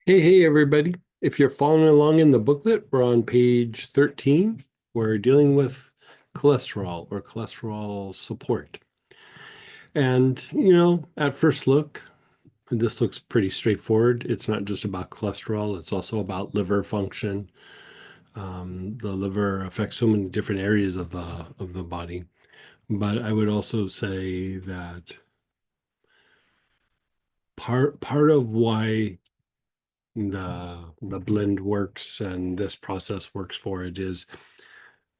Hey, everybody. If you're following along in the booklet, we're on page 13. We're dealing with cholesterol or cholesterol support. And, at first look, this looks pretty straightforward. It's not just about cholesterol, it's also about liver function. The liver affects so many different areas of the body. But I would also say that part of why the blend works and this process works for it is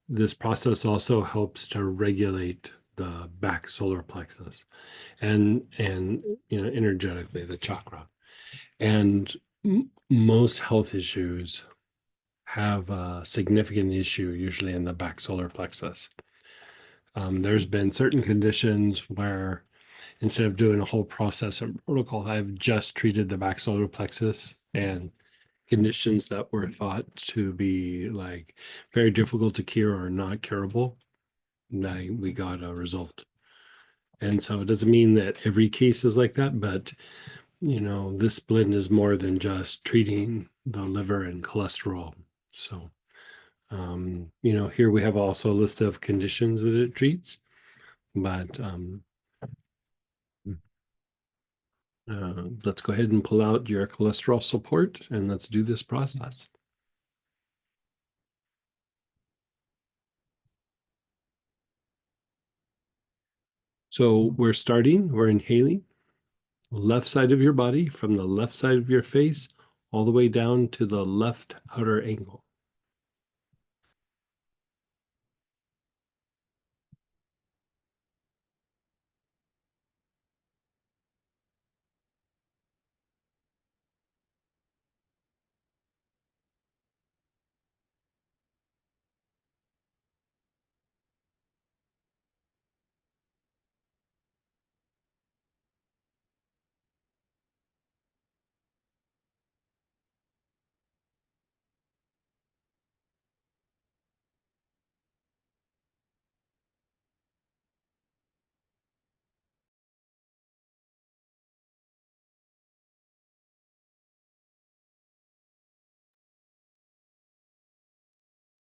this process also helps to regulate the back solar plexus and energetically the chakra. And most health issues have a significant issue usually in the back solar plexus. There's been certain conditions where instead of doing a whole process and protocol, I've just treated the back solar plexus, and conditions that were thought to be like very difficult to cure or not curable, now we got a result. And so it doesn't mean that every case is like that, but this blend is more than just treating the liver and cholesterol. So, here we have also a list of conditions that it treats, but let's go ahead and pull out your cholesterol support and let's do this process. So we're inhaling left side of your body from the left side of your face all the way down to the left outer ankle.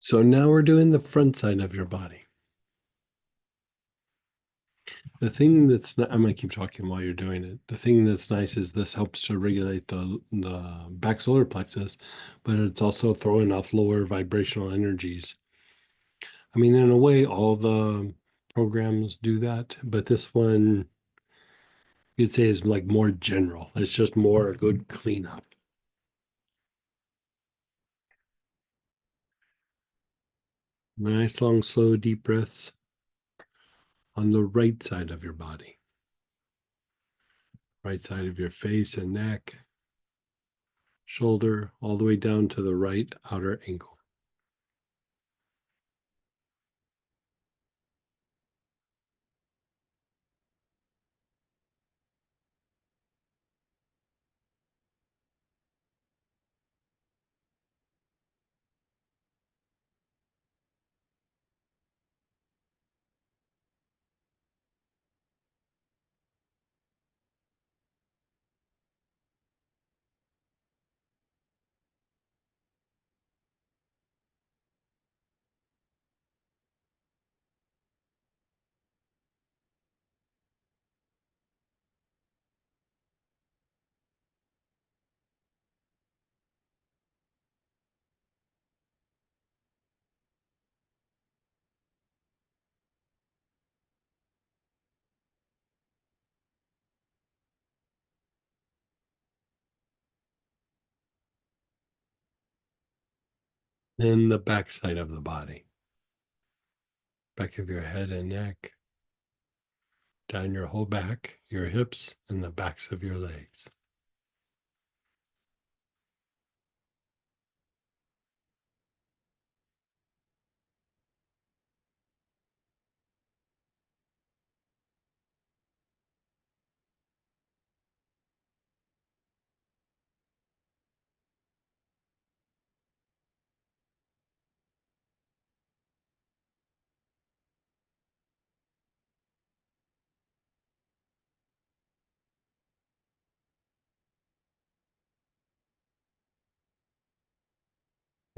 So now we're doing the front side of your body. The thing that's not, I'm going to keep talking while you're doing it. The thing that's nice is this helps to regulate the back solar plexus, but it's also throwing off lower vibrational energies. I mean, in a way, all the programs do that, but this one you'd say is like more general. It's just more a good cleanup. Nice, long, slow, deep breaths on the right side of your body, right side of your face and neck, shoulder, all the way down to the right outer ankle. Then the back side of the body, back of your head and neck, down your whole back, your hips, and the backs of your legs.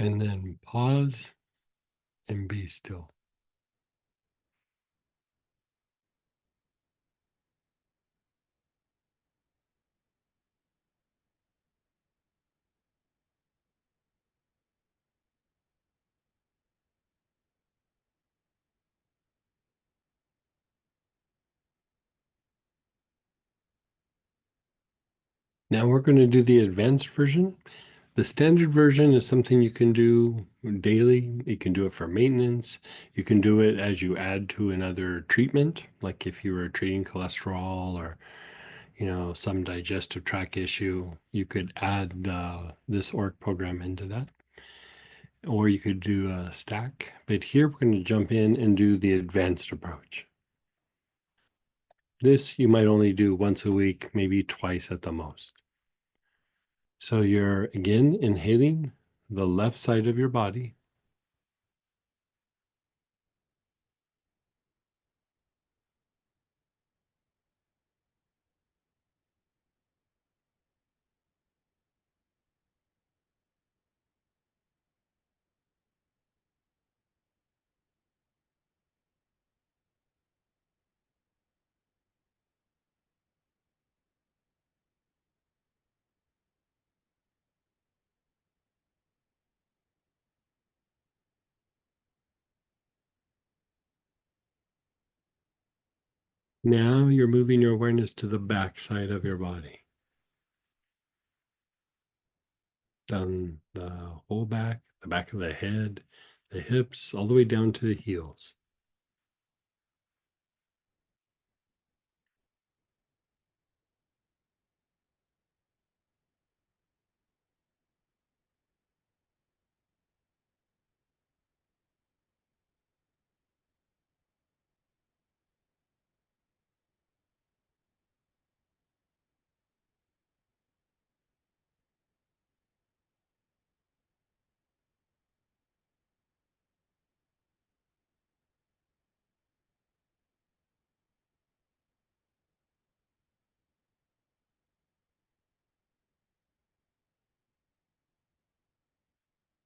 And then pause and be still. Now we're going to do the advanced version. The standard version is something you can do daily. You can do it for maintenance. You can do it as you add to another treatment, like if you were treating cholesterol or some digestive tract issue, you could add this Auric program into that. Or you could do a stack. But here we're going to jump in and do the advanced approach. This you might only do once a week, maybe twice at the most. So you're again inhaling the left side of your body. Now you're moving your awareness to the back side of your body, down the whole back, the back of the head, the hips, all the way down to the heels.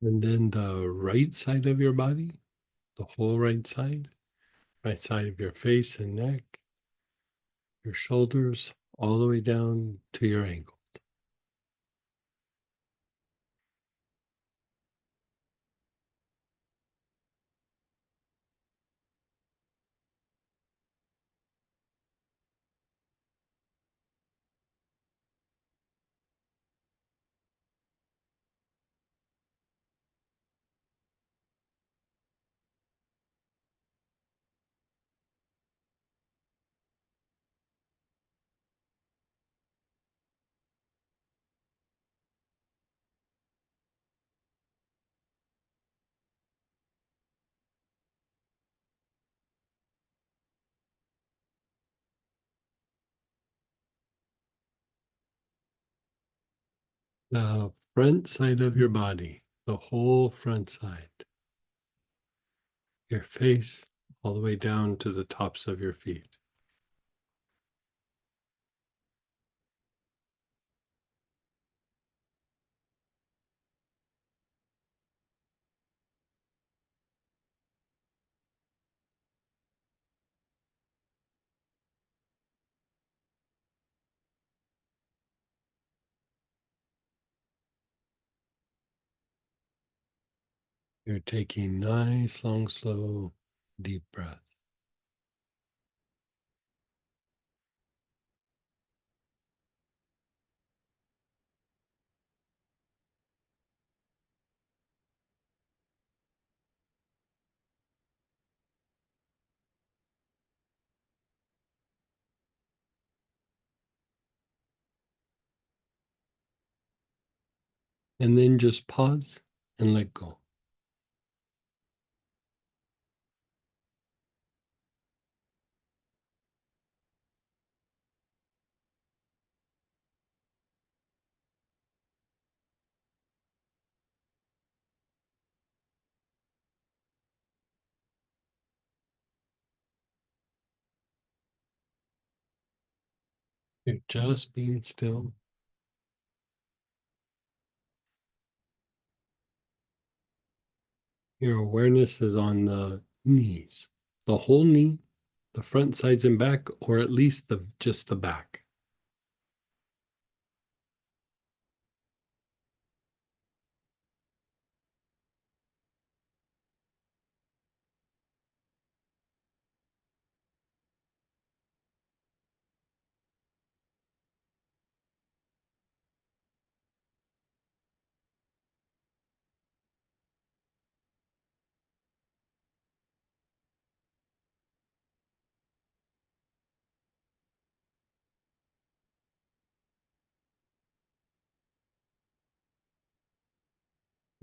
And then the right side of your body, the whole right side of your face and neck, your shoulders, all the way down to your ankle. The front side of your body, the whole front side, your face, all the way down to the tops of your feet. You're taking nice, long, slow, deep breaths. And then just pause and let go. You're just being still. Your awareness is on the knees, the whole knee, the front, sides, and back, or at least the just the back.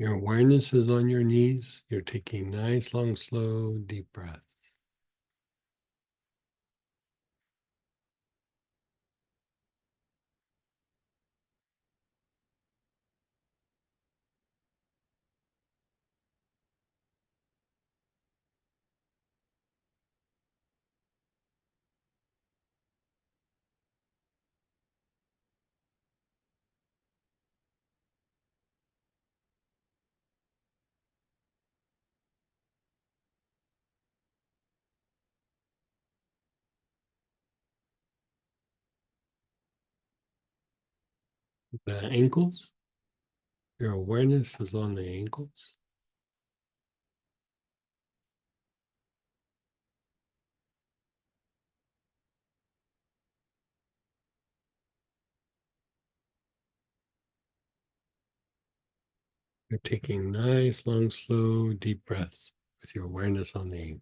Your awareness is on your knees. You're taking nice, long, slow, deep breaths. The ankles, your awareness is on the ankles. You're taking nice, long, slow, deep breaths with your awareness on the ankle.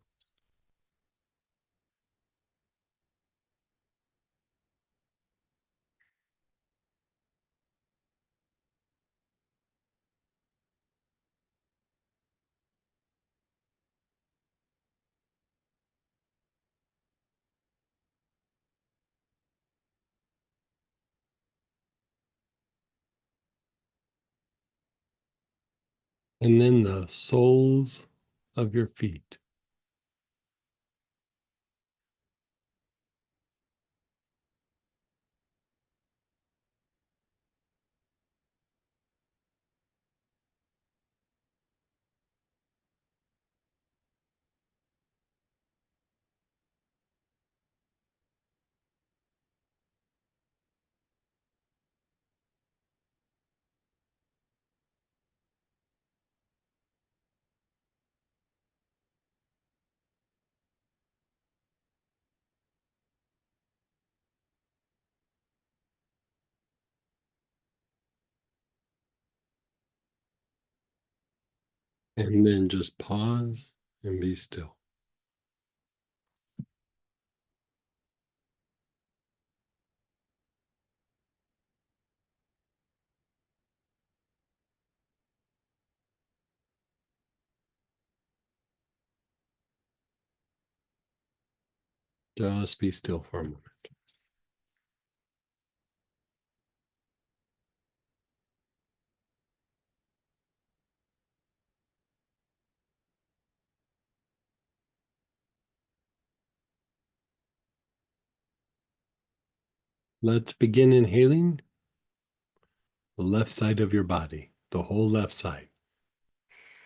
And then the soles of your feet. And then just pause and be still. Just be still for a moment. Let's begin inhaling the left side of your body, the whole left side,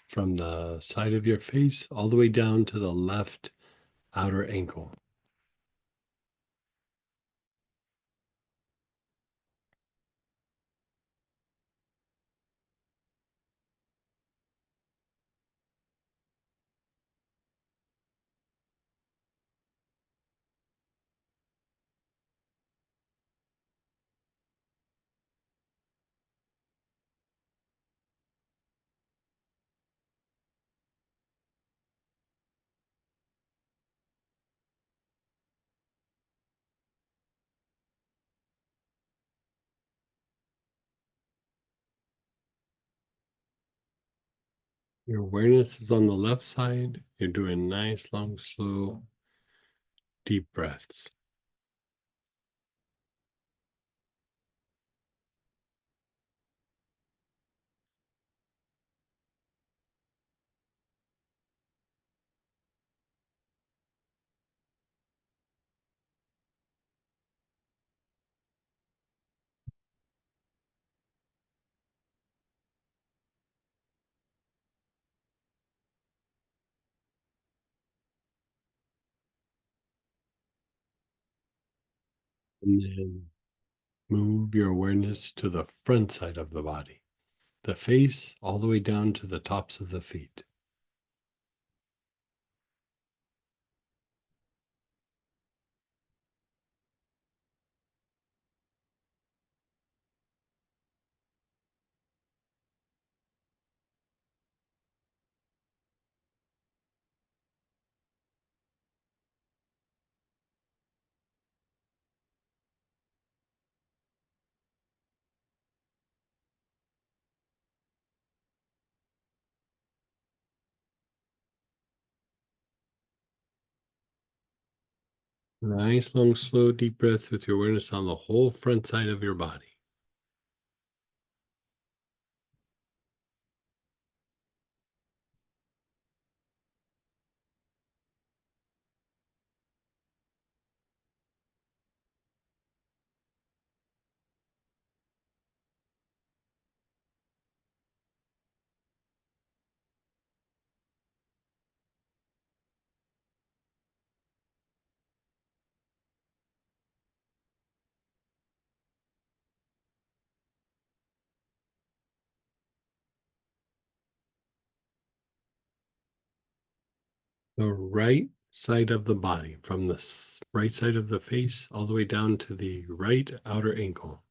from the side of your face all the way down to the left outer ankle. Your awareness is on the left side. You're doing nice, long, slow, deep breaths. And then move your awareness to the front side of the body, the face, all the way down to the tops of the feet. Nice, long, slow, deep breaths with your awareness on the whole front side of your body. The right side of the body, from the right side of the face all the way down to the right outer ankle.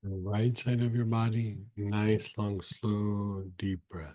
The right side of your body, nice, long, slow, deep breath.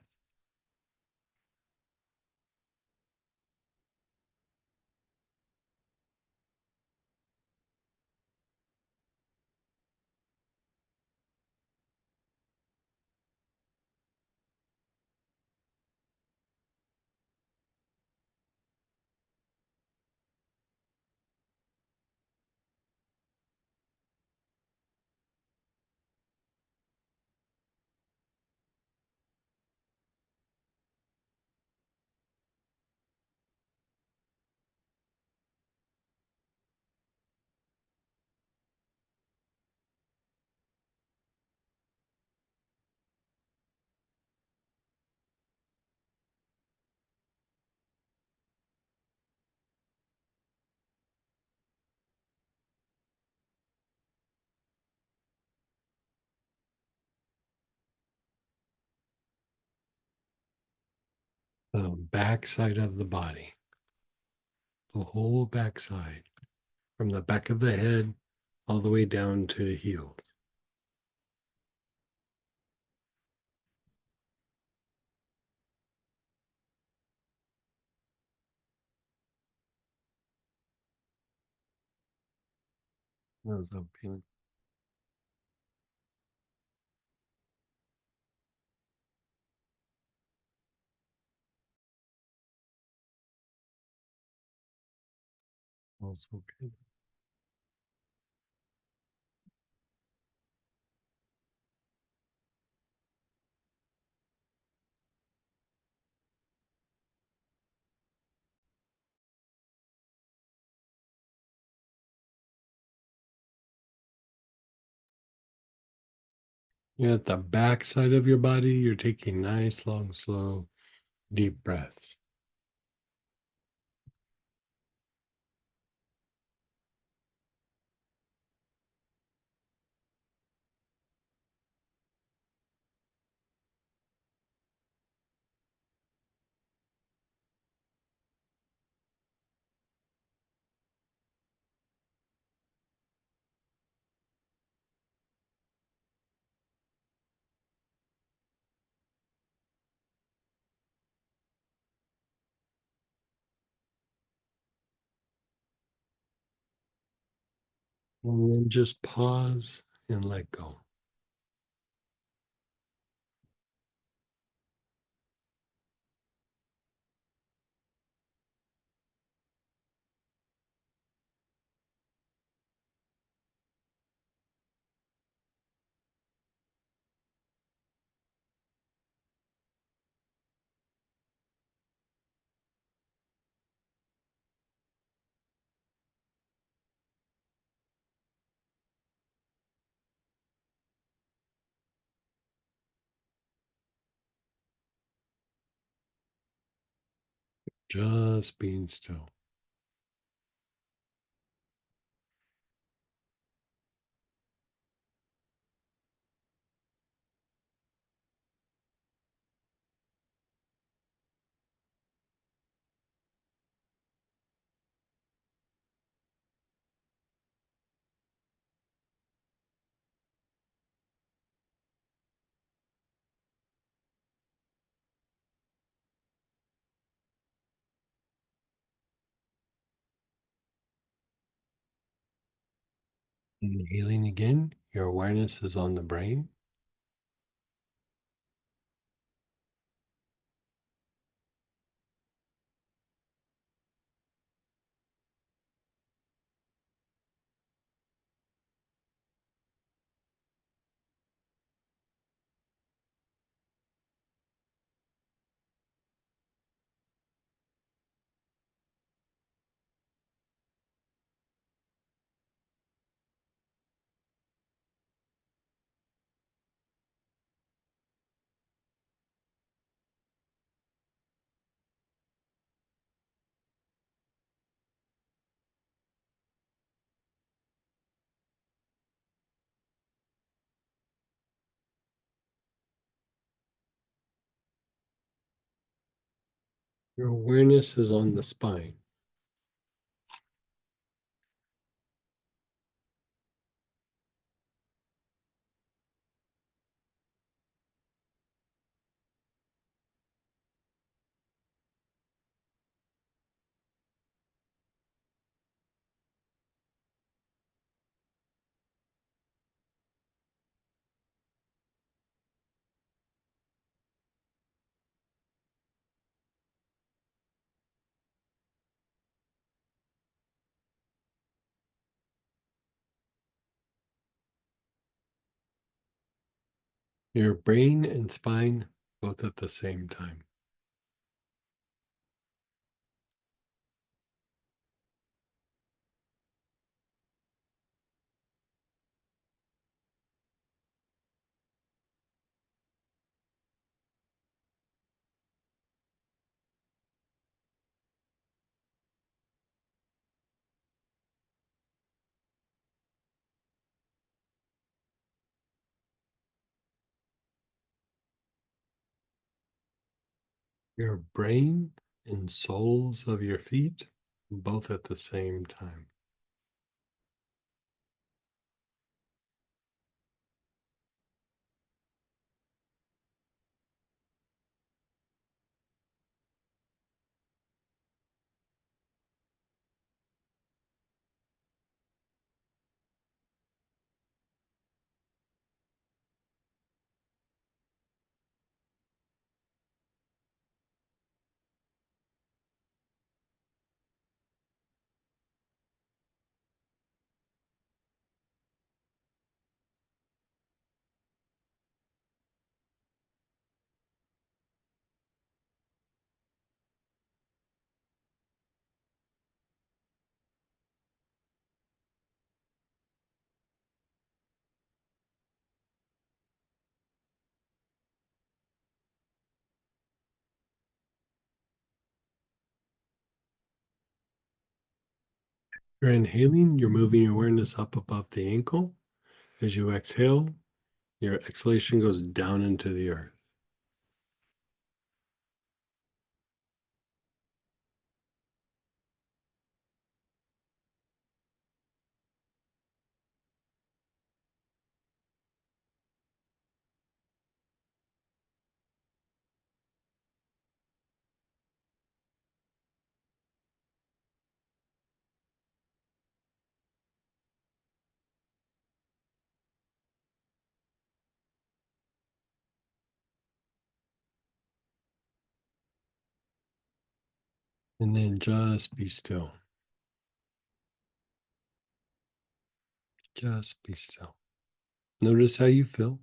The back side of the body, the whole back side, from the back of the head all the way down to the heels. Nose up, feeling. Also good. Yeah, at the back side of your body, you're taking nice, long, slow, deep breaths. And then just pause and let go. Just being still. Inhaling again, your awareness is on the brain. Your awareness is on the spine. Your brain and spine both at the same time. Your brain and soles of your feet both at the same time. You're inhaling, you're moving your awareness up above the ankle. As you exhale, your exhalation goes down into the earth. And then just be still. Just be still. Notice how you feel.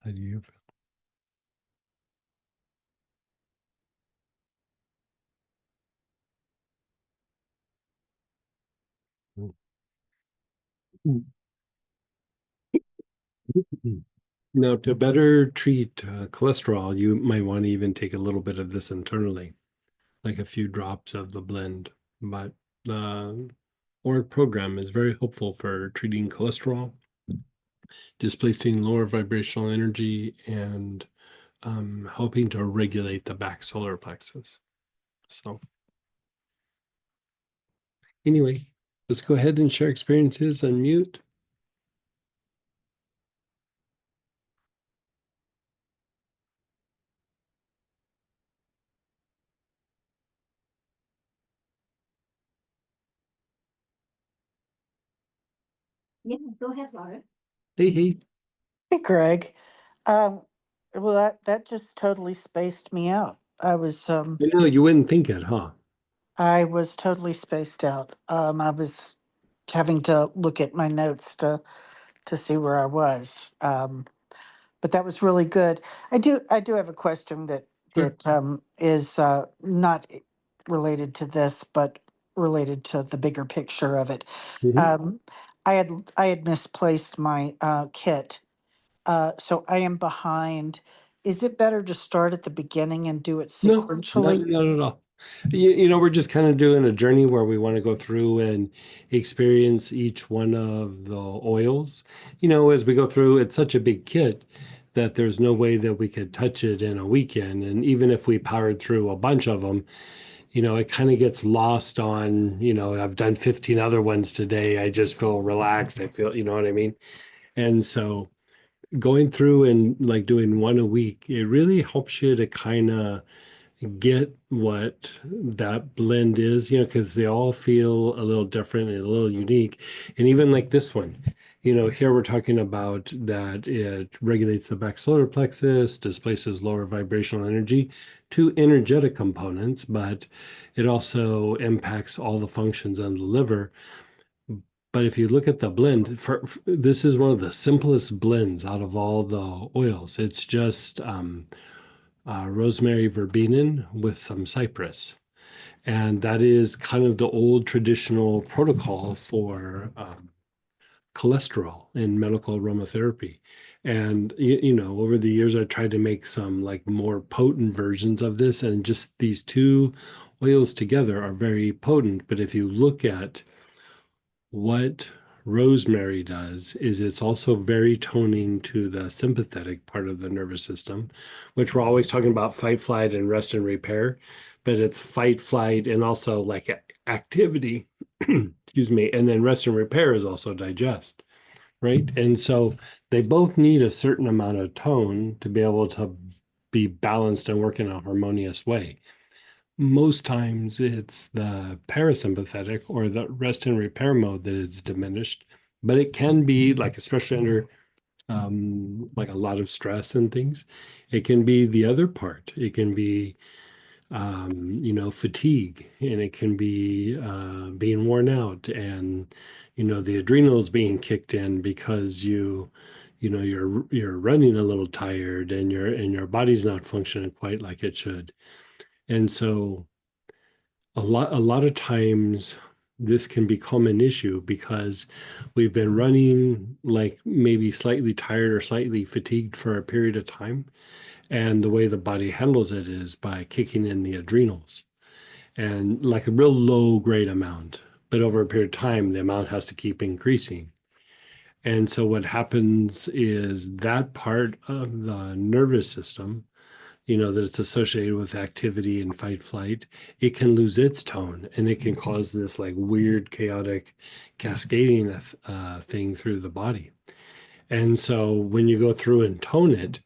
How do you feel? Now, to better treat cholesterol, you might want to even take a little bit of this internally, like a few drops of the blend. But the Auric program is very helpful for treating cholesterol, displacing lower vibrational energy, and helping to regulate the back solar plexus. So, anyway, let's go ahead and share experiences. Unmute. Yeah, go ahead, Laura. Hey, hey. Hey, Greg. Um, well, that just totally spaced me out. I know you wouldn't think it, huh? I was totally spaced out. I was having to look at my notes to see where I was. But that was really good. I do have a question that Sure. is not related to this, but related to the bigger picture of it. Mhm. Um, I had misplaced my kit. So I am behind. Is it better to start at the beginning and do it No, sequentially? not at all. We're just kind of doing a journey where we want to go through and experience each one of the oils. As we go through, it's such a big kit that there's no way that we could touch it in a weekend. And even if we powered through a bunch of them, it kind of gets lost on, I've done 15 other ones today. I just feel relaxed. I feel, you know what I mean? And so going through and like doing one a week, it really helps you to kind of get what that blend is, because they all feel a little different and a little unique. And even like this one, here we're talking about that it regulates the back solar plexus, displaces lower vibrational energy, two energetic components, but it also impacts all the functions on the liver. But if you look at the blend, this is one of the simplest blends out of all the oils. It's just rosemary verbenin with some cypress. And that is kind of the old traditional protocol for cholesterol in medical aromatherapy. And, over the years, I tried to make some like more potent versions of this, and just these two oils together are very potent. But if you look at what rosemary does is it's also very toning to the sympathetic part of the nervous system, which we're always talking about fight, flight, and rest and repair, but it's fight, flight, and also like activity, excuse me, and then rest and repair is also digest, right? And so they both need a certain amount of tone to be able to be balanced and work in a harmonious way. Most times it's the parasympathetic or the rest and repair mode that is diminished, but it can be like, especially under like a lot of stress and things, it can be the other part. It can be, fatigue, and it can be being worn out, and, the adrenals being kicked in because you're running a little tired, and your body's not functioning quite like it should. And so a lot of times this can become an issue because we've been running like maybe slightly tired or slightly fatigued for a period of time. And the way the body handles it is by kicking in the adrenals and like a real low grade amount. But over a period of time, the amount has to keep increasing. And so what happens is that part of the nervous system, that it's associated with activity and fight flight, it can lose its tone, and it can cause this like weird, chaotic cascading thing through the body. And so when you go through and tone it,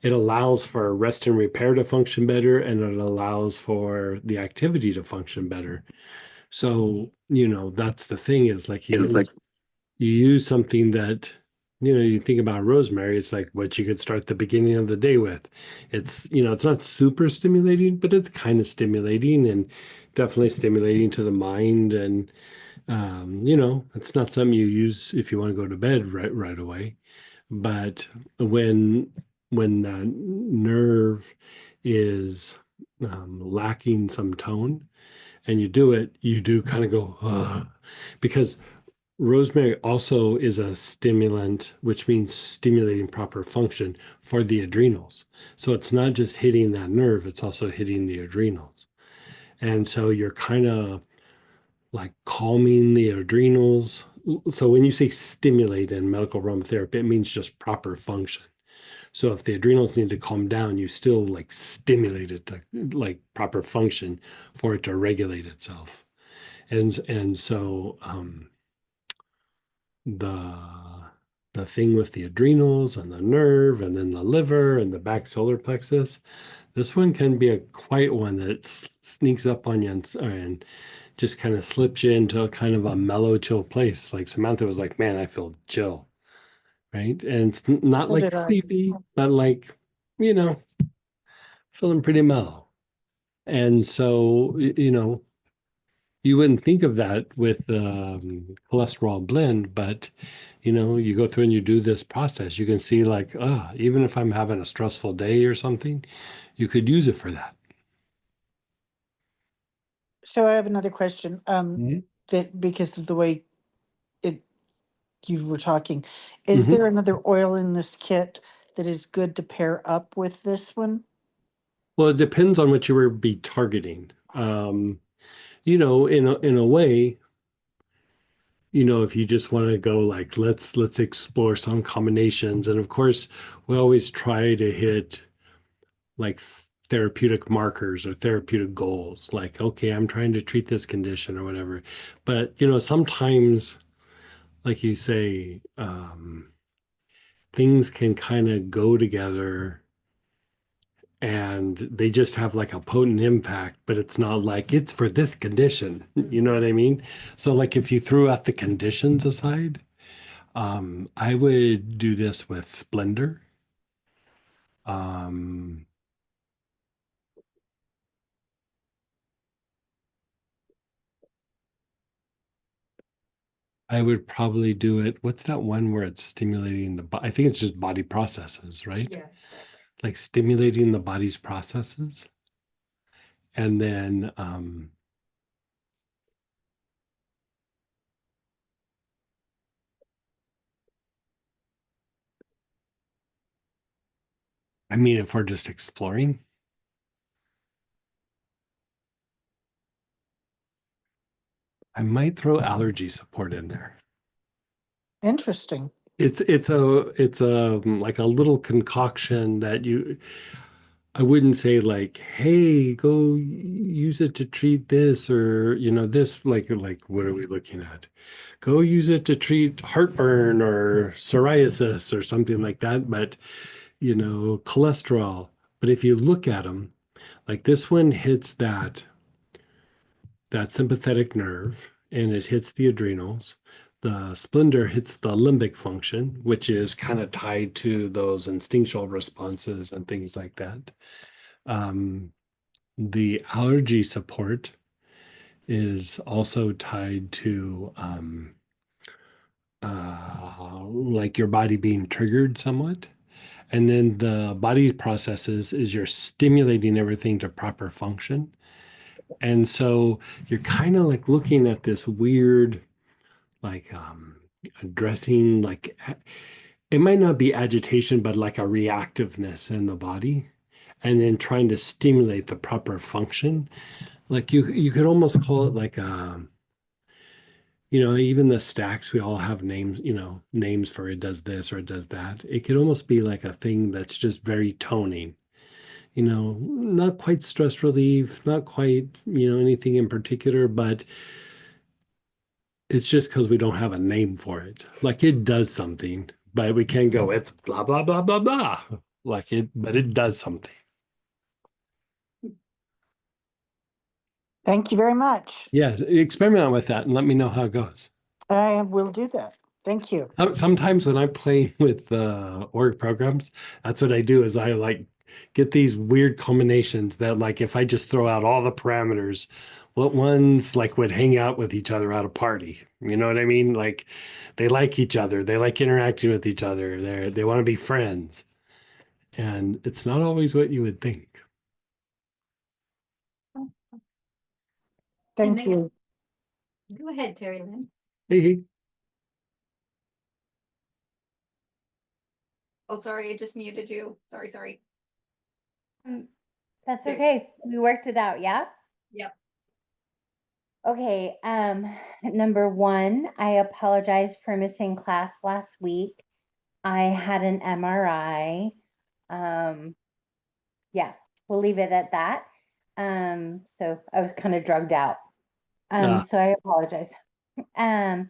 it allows for rest and repair to function better, and it allows for the activity to function better. So, that's the thing is like Is like you use something that You think about rosemary, it's like what you could start the beginning of the day with. It's not super stimulating, but it's kind of stimulating and definitely stimulating to the mind. And it's not something you use if you want to go to bed right away. But when when the nerve is lacking some tone and you do it, you do kind of go, ugh. Because rosemary also is a stimulant, which means stimulating proper function for the adrenals. So it's not just hitting that nerve, it's also hitting the adrenals. And so you're kind of like calming the adrenals. So when you say stimulate in medical aromatherapy, it means just proper function. So if the adrenals need to calm down, you still like stimulate it to like proper function for it to regulate itself. And so the the thing with the adrenals and the nerve and then the liver and the back solar plexus, this one can be a quiet one that sneaks up on you and just kind of slips you into a kind of a mellow, chill place. Like Samantha was like, man, I feel chill, right? And it's not So like did I. sleepy, but like, you know, feeling pretty mellow. And so, you wouldn't think of that with cholesterol blend, but you go through and you do this process. You can see like, even if I'm having a stressful day or something, you could use it for that. So I have another question. Mhm. That because of the way it you were talking, is Mhm. there another oil in this kit that is good to pair up with this one? Well, it depends on what you were be targeting. In a way, if you just want to go like let's explore some combinations, and of course, we always try to hit like therapeutic markers or therapeutic goals. Like, okay, I'm trying to treat this condition or whatever. But sometimes, like you say, things can kind of go together and they just have like a potent impact, but it's not like it's for this condition. You know what I mean? So, like, if you threw out the conditions aside, I would do this with Splendor. Um, I would probably do it. What's that one where it's stimulating I think it's just body processes, right? Yeah, exactly. Like stimulating the body's processes. And then I mean, if we're just exploring, I might throw allergy support in there. Interesting. It's a like a little concoction that I wouldn't say like, hey, go use it to treat this or this like what are we looking at? Go use it to treat heartburn or psoriasis or something like that, but cholesterol. But if you look at them, like this one hits that sympathetic nerve and it hits the adrenals. The splendor hits the limbic function, which is kind of tied to those instinctual responses and things like that. Um, the allergy support is also tied to like your body being triggered somewhat. And then the body processes is you're stimulating everything to proper function. And so you're kind of like looking at this weird, like addressing, like it might not be agitation, but like a reactiveness in the body. And then trying to stimulate the proper function. Like you could almost call it like even the stacks, we all have names, names for it does this or it does that. It could almost be like a thing that's just very toning, not quite stress relief, not quite, anything in particular, but it's just because we don't have a name for it. Like it does something, but we can't go, it's blah, blah, blah, blah, blah. But it does something. Thank you very much. Yeah, experiment with that and let me know how it goes. I will do that. Thank you. Sometimes when I'm playing with org programs, that's what I do is I like get these weird combinations that like if I just throw out all the parameters, what ones like would hang out with each other at a party. You know what I mean? Like they like each other, they like interacting with each other, they want to be friends. And it's not always what you would think. And Thank then you. go ahead, Terry Lynn. Hey, Oh, sorry, I just muted you. Sorry. That's Okay. okay. We worked it out, yeah? Yep. Okay, number one, I apologize for missing class last week. I had an MRI. Yeah, we'll leave it at that. So I was kind of drugged out. uh, So I apologize. Um,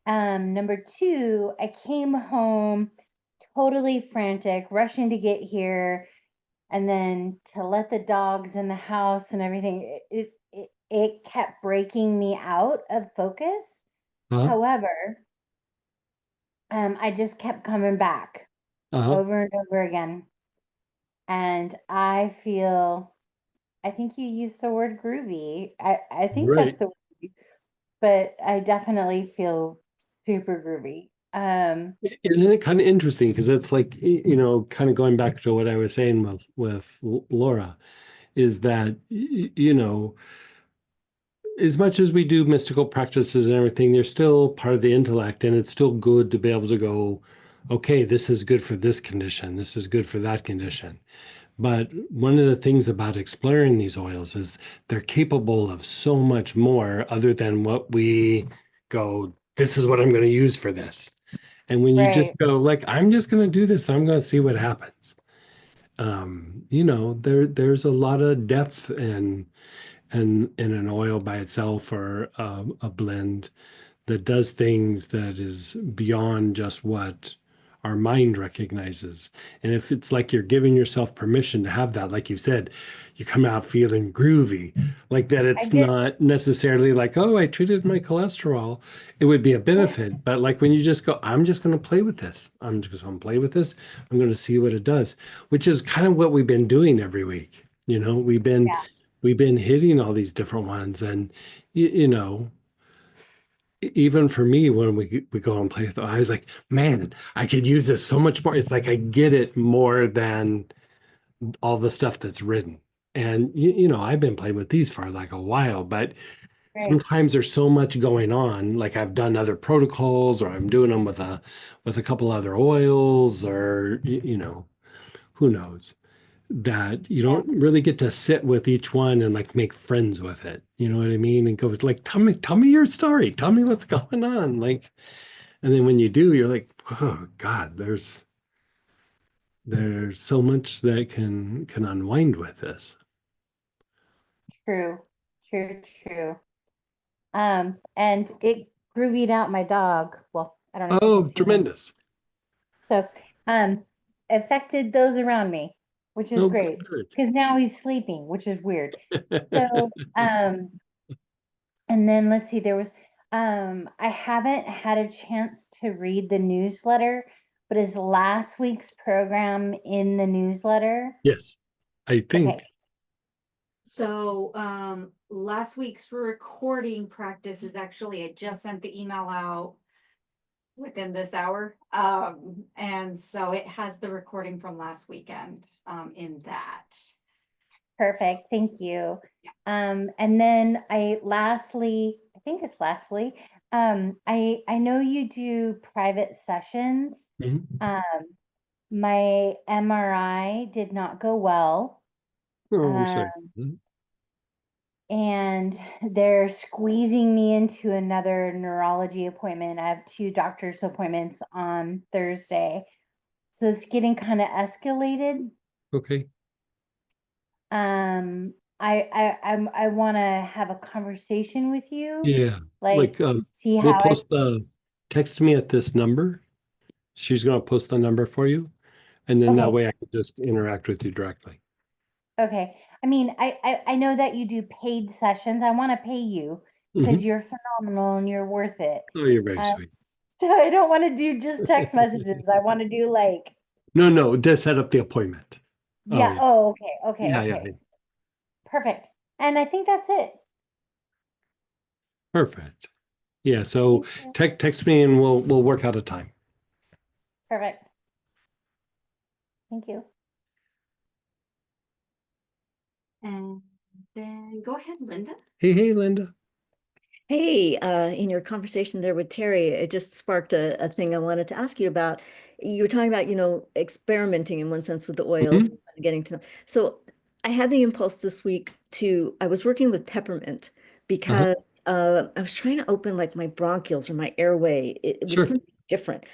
Number two, I came home totally frantic, rushing to get here, and then to let the dogs in the house and everything. It kept breaking me out of focus. uh-huh, However, I just kept coming back uh-huh. over and over again, and I think you used the word groovy. I think that's Right. the word, but I definitely feel super groovy. Isn't it kind of interesting? Because it's like, kind of going back to what I was saying with Laura, is that, as much as we do mystical practices and everything, they're still part of the intellect, and it's still good to be able to go, okay, this is good for this condition, this is good for that condition. But one of the things about exploring these oils is they're capable of so much more other than what we go, this is what I'm going to use for this. And when you Right, just go, like, I'm just going to do this, I'm going to see what happens. There's a lot of depth and in an oil by itself or a blend that does things that is beyond just what our mind recognizes. And if it's like you're giving yourself permission to have that, like you said, you come out feeling groovy, like that, I it's did. not necessarily like, oh, I treated my cholesterol. It would be a benefit. But like when you just go, I'm just going to play with this, I'm just going to play with this, I'm going to see what it does, which is kind of what we've been doing every week. We've been hitting all these different ones. And, even for me, when we go and play with it, I was like, man, I could use this so much more. It's like I get it more than all the stuff that's written. And I've been playing with these for like a while, but Right. sometimes there's so much going on. Like I've done other protocols, or I'm doing them with a couple other oils, or who knows, that you Yeah, don't really get to sit with each one and like make friends with it. You know what I mean? And go like, tell me your story. Tell me what's going on. Like, and then when you do, you're like, oh God, there's so much that can unwind with this. true, true. And it groovied out my dog. Well, I don't know if you can Oh, see him. tremendous. So, affected those around me, which is Oh, great good. because now he's sleeping, which is weird. So, and then let's see, I haven't had a chance to read the newsletter, but is last week's program in the newsletter? Yes, I Okay, think. So, last week's recording practice is actually, I just sent the email out within this hour. And so it has the recording from last weekend, in that. perfect. Thank you. And then I think it's lastly, I know you do private sessions. Mhm. Um, my MRI did not go well. Oh, I'm Um, sorry. Mhm. and they're squeezing me into another neurology appointment. I have two doctor's appointments on Thursday. So it's getting kind of escalated. Okay. Um, I want to have a conversation with you, Yeah. like Like, see we'll how I, post text me at this number. She's going to post the number for you. And then that okay, way I can just interact with you directly. okay. I mean, I know that you do paid sessions. I want to pay you because Hmm. you're phenomenal and you're worth it. Oh, you're very Uh, sweet. So I don't want to do just text messages. I want to do like, No, just set up the appointment. Oh yeah. yeah. Oh, okay. Okay. Yeah, yeah, Okay. yeah. Perfect. And I think that's it. Perfect. Yeah, so Thank you. text me and we'll work out a time. Perfect. Thank you. And then go ahead, Linda. Hey, Linda. Hey, in your conversation there with Terry, it just sparked a thing I wanted to ask you about. You were talking about, experimenting in one sense with the oils, Mhm. getting to know. So I had the impulse this week I was working with peppermint Uh-huh. because I was trying to open like my bronchioles or my airway with Sure. something different.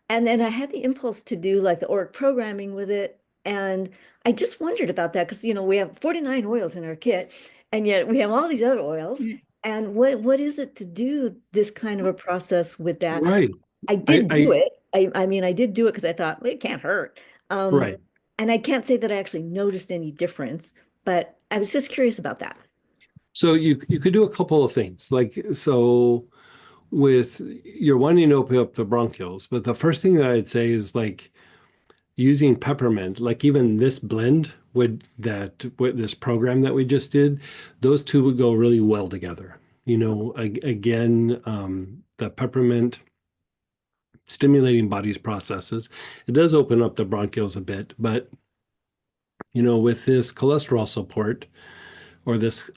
And then I had the impulse to do like the Auric programming with it. And I just wondered about that because, we have 49 oils in our kit, and yet we have all these other oils. And what is it to do this kind of a process with that? Right. I I did do I it. I mean, I did do it because I thought, well, it can't hurt. Um, right. and I can't say that I actually noticed any difference, but I was just curious about that. So you could do a couple of things. Like so with you're wanting to open up the bronchioles, but the first thing that I'd say is like using peppermint, like even this blend with this program that we just did, those two would go really well together. Again, the peppermint stimulating body's processes, it does open up the bronchioles a bit, but with this cholesterol support or this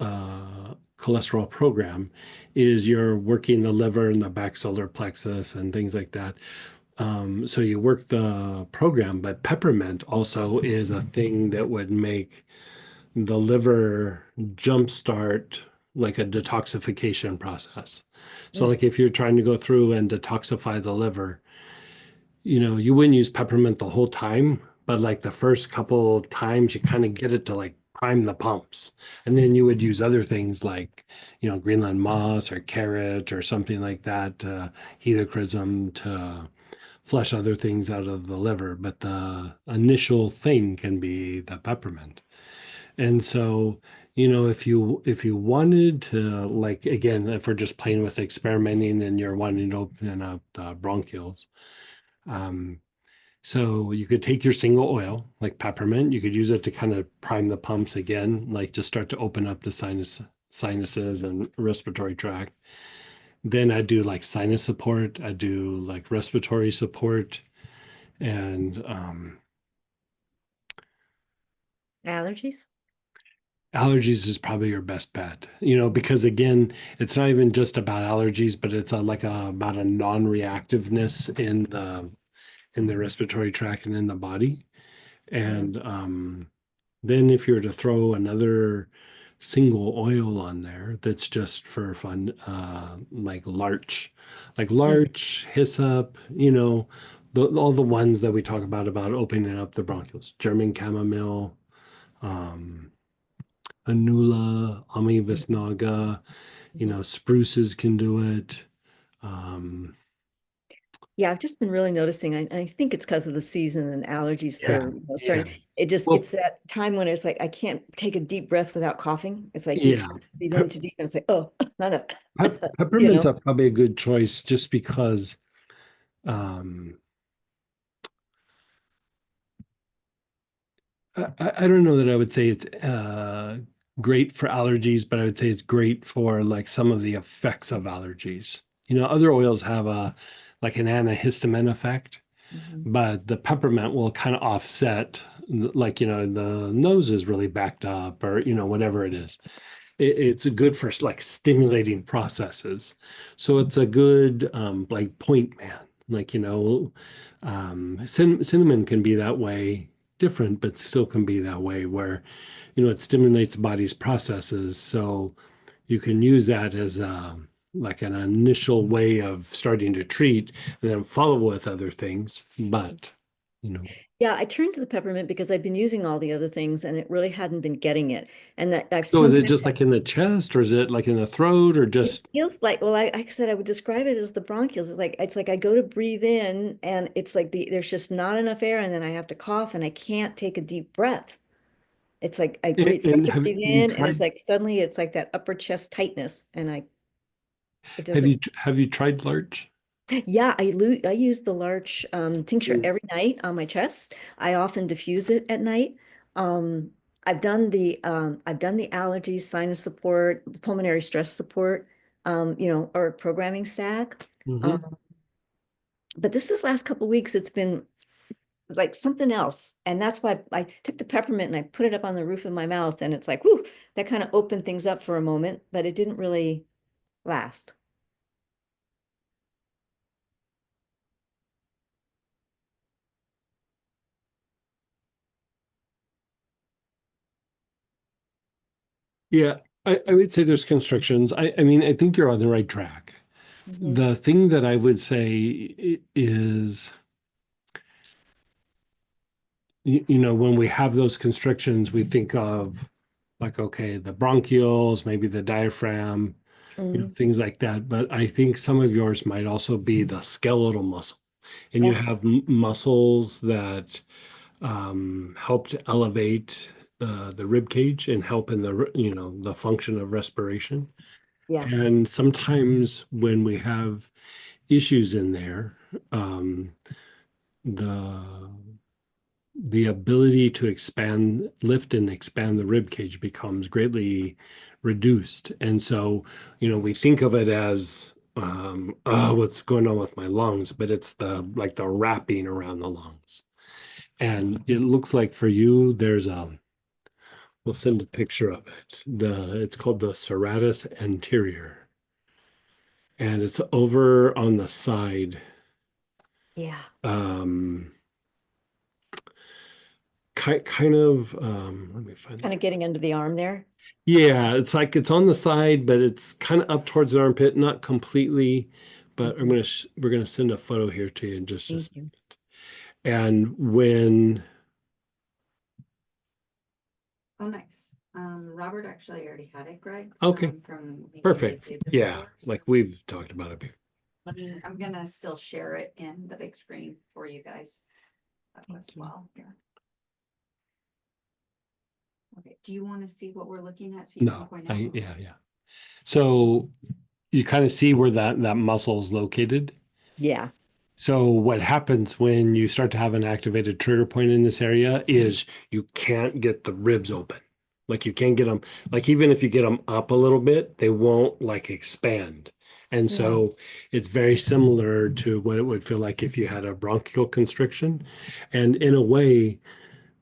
cholesterol program, is you're working the liver and the back solar plexus and things like that. So you work the program, but peppermint also is a thing that would make the liver jumpstart like a detoxification process. So Mm. like if you're trying to go through and detoxify the liver, you wouldn't use peppermint the whole time, but like the first couple of times you kind of get it to like prime the pumps. And then you would use other things like, Greenland moss or carrot or something like that, helichrysum to flush other things out of the liver. But the initial thing can be the peppermint. And so, if you wanted to like again, if we're just playing with experimenting and you're wanting to open up the bronchioles, um, so you could take your single oil, like peppermint, you could use it to kind of prime the pumps again, like just start to open up the sinuses and respiratory tract. Then I do like sinus support, I do like respiratory support, and Allergies? allergies is probably your best bet. Because again, it's not even just about allergies, but it's about a non-reactiveness in the respiratory tract and in the body. Mm. And then if you were to throw another single oil on there that's just for fun, like Mm. larch, hyssop, all the ones that we talk about opening up the bronchioles, German chamomile, um, anula, Mm. amivasnaga, Mhm. spruces can do it. Um, Yeah, I've just been really noticing. I think it's because of the season and allergies yeah, are yeah. starting. It's Well, that time when it's like I can't take a deep breath without coughing. It's like you yeah. just breathe in too deep and it's like, oh, not a, you Peppermints know. are probably a good choice just because um, I don't know that I would say it's great for allergies, but I would say it's great for like some of the effects of allergies. Other oils have like an antihistamine effect, Mhm. but the peppermint will kind of offset, like, the nose is really backed up or, whatever it is. It's good for like stimulating processes. So it's a good like point man. Like, cinnamon can be that way, different, but still can be that way where, it stimulates the body's processes. So you can use that as like an initial way of starting to treat and then follow with other things. But, you know, Yeah, I turned to the peppermint because I've been using all the other things and it really hadn't been getting it. And that I've so is it sometimes just like in the chest or is it like in the throat or it just, feels like, well, like I said, I would describe it as the bronchioles. It's like I go to breathe in and it's like there's just not enough air and then I have to cough and I can't take a deep breath. It's like I start and to have breathe you in and it's tried, like suddenly it's like that upper chest tightness and it have doesn't. you, have you tried larch? Yeah, I use the large tincture Mm. every night on my chest. I often diffuse it at night. Um, I've done the allergies, sinus support, pulmonary stress support, or programming stack. Mhm. Um, but this last couple weeks, it's been like something else, and that's why I took the peppermint and I put it up on the roof of my mouth, and it's like, whoo, that kind of opened things up for a moment, but it didn't really last. Yeah, I would say there's constrictions. I mean, I think you're on the right track. Mhm. The thing that I would say is, when we have those constrictions, we think of like, okay, the bronchioles, maybe the diaphragm, Mm. things like that. But I think some of yours might also be the skeletal muscle. And you Okay. have muscles that help to elevate the rib cage and help in the function of respiration. Yeah. And sometimes when we have issues in there, um, the the ability to lift and expand the rib cage becomes greatly reduced. And so, we think of it as, oh, what's going on with my lungs, but it's the wrapping around the lungs. And it looks like for you, we'll send a picture of it. It's called the serratus anterior, and it's over on the side. Yeah. Um, kind of, let me find Kind that. of getting under the arm there. Yeah, it's like it's on the side, but it's kind of up towards the armpit, not completely. But Mhm. we're gonna send a photo here to you in just a Thank you. second. And when Oh, nice. Robert actually already had it, Greg. Okay, From maybe they perfect. did Yeah, before. like we've talked about it before. I'm gonna still share it in the big screen for you guys as Thank you. well here. Okay, do you want to see what we're looking at so you can No, point out? yeah. So you kind of see where that muscle is located. Yeah. So what happens when you start to have an activated trigger point in this area is you can't get the ribs open. Like you can't get them, like even if you get them up a little bit, they won't like expand. And Yeah. so it's very similar to what it would feel like if you had a bronchial constriction. And in a way,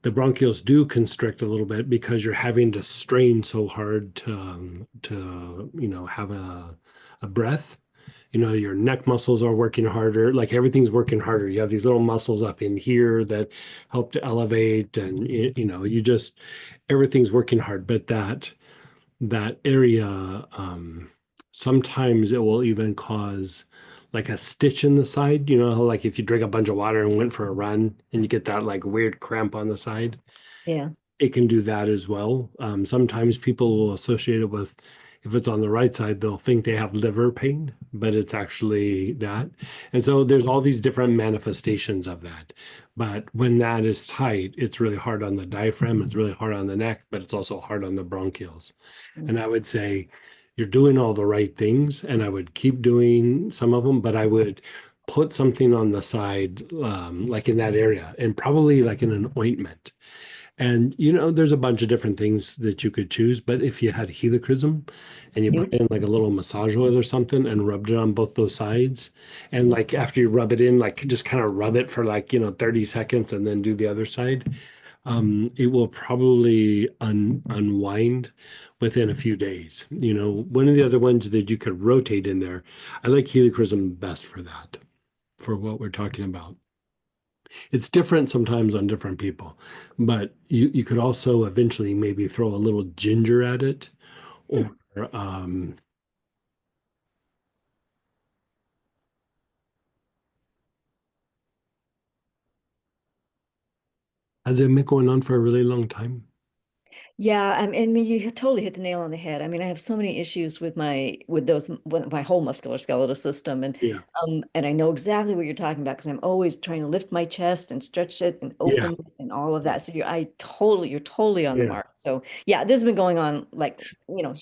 the bronchioles do constrict a little bit because you're having to strain so hard to have a breath. Your neck muscles are working harder, like everything's working harder. You have these little muscles up in here that help to elevate, and you just everything's working hard. But that area, sometimes it will even cause like a stitch in the side. How like if you drink a bunch of water and went for a run and you get that like weird cramp on the side, Yeah. it can do that as well. Sometimes people will associate it with, if it's on the right side, they'll think they have liver pain, but it's actually that. And so there's all these different manifestations of that. But when that is tight, it's really hard on the diaphragm, it's really hard on the neck, but it's also hard on the bronchioles. Mm. And I would say you're doing all the right things, and I would keep doing some of them, but I would put something on the side, like in that area, and probably like in an ointment. And there's a bunch of different things that you could choose, but if you had helichrysum and you put You. in like a little massage oil or something and rubbed it on both those sides, and Mhm. like after you rub it in, like just kind of rub it for like 30 seconds and then do the other side, it will probably unwind within a few days. One of the other ones that you could rotate in there, I like helichrysum best for that, for what we're talking about. It's different sometimes on different people, but you could also eventually maybe throw a little ginger at it, Hmm. or has it been going on for a really long time? Yeah, I mean, you totally hit the nail on the head. I mean, I have so many issues with my whole musculoskeletal system, Yeah, and I know exactly what you're talking about because I'm always trying to lift my chest and stretch it and yeah, open it and all of that. So you're totally on the yeah. mark. So yeah, this has been going on like,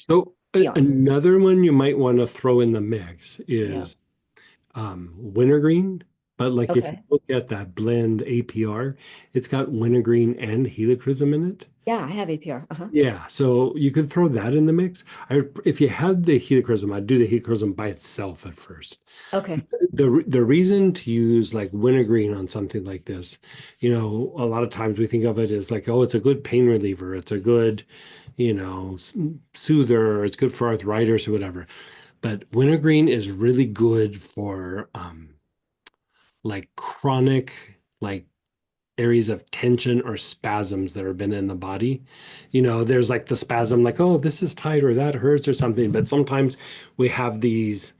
So eons. another one you might want to throw in the mix Yeah. is wintergreen, but like if you Okay. look at that blend APR, it's got wintergreen and helichrysum in it. Yeah, I have APR. Uh-huh. Yeah, so you could throw that in the mix. If you had the helichrysum, I'd do the helichrysum by itself at first. Okay. The reason to use like wintergreen on something like this, a lot of times we think of it as like, oh, it's a good pain reliever, it's a good, soother, it's good for arthritis or whatever. But wintergreen is really good for like chronic, like areas of tension or spasms that have been in the body. There's like the spasm, like, oh, this is tight or that hurts or something. But sometimes we have these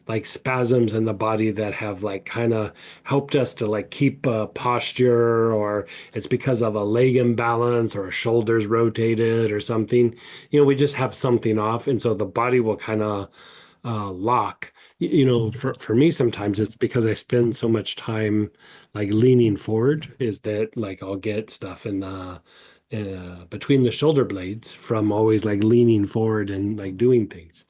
like spasms in the body that have like kind of helped us to like keep posture, or it's because of a leg imbalance or a shoulder's rotated or something. We just have something off. And so the body will kind of lock. For me, sometimes it's because I spend so much time like leaning forward, is that like I'll get stuff in the between the shoulder blades from always like leaning forward and like doing things.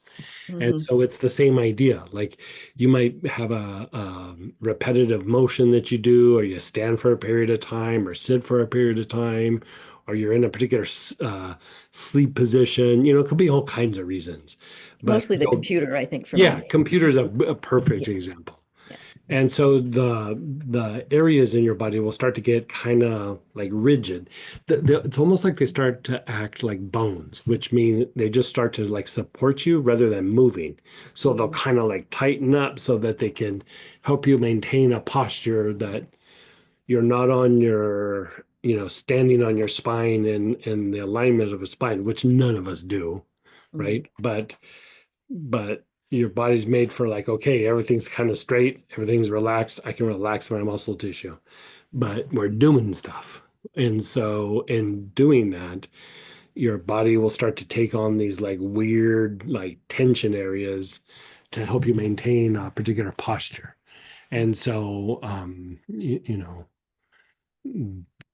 And Mhm. so it's the same idea. Like you might have a repetitive motion that you do, or you stand for a period of time, or sit for a period of time, or you're in a particular sleep position. It could be all kinds of reasons. But Mostly the computer, I think, for yeah, me. computer's a perfect Yeah. example. Yeah. And so the areas in your body will start to get kind of like rigid. It's almost like they start to act like bones, which mean they just start to like support you rather than moving. So they'll Mhm. kind of like tighten up so that they can help you maintain a posture that you're not on your, standing on your spine in the alignment of a spine, which none of us do, Mhm. right? But your body's made for like, okay, everything's kind of straight, everything's relaxed, I can relax my muscle tissue, but we're doing stuff. And so in doing that, your body will start to take on these like weird like tension areas to help you maintain a particular posture. And so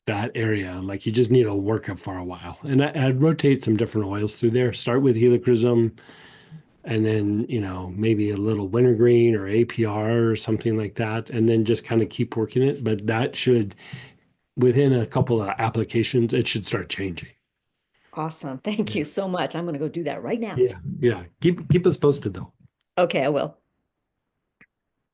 that area, like you just need to work it for a while. And I'd rotate some different oils through there. Start with helichrysum, and then maybe a little wintergreen or APR or something like that, and then just kind of keep working it. But that should, within a couple of applications, it should start changing. Awesome. Thank Yeah, you so much. I'm going to go do that right now. yeah. Keep us posted though. Okay, I will.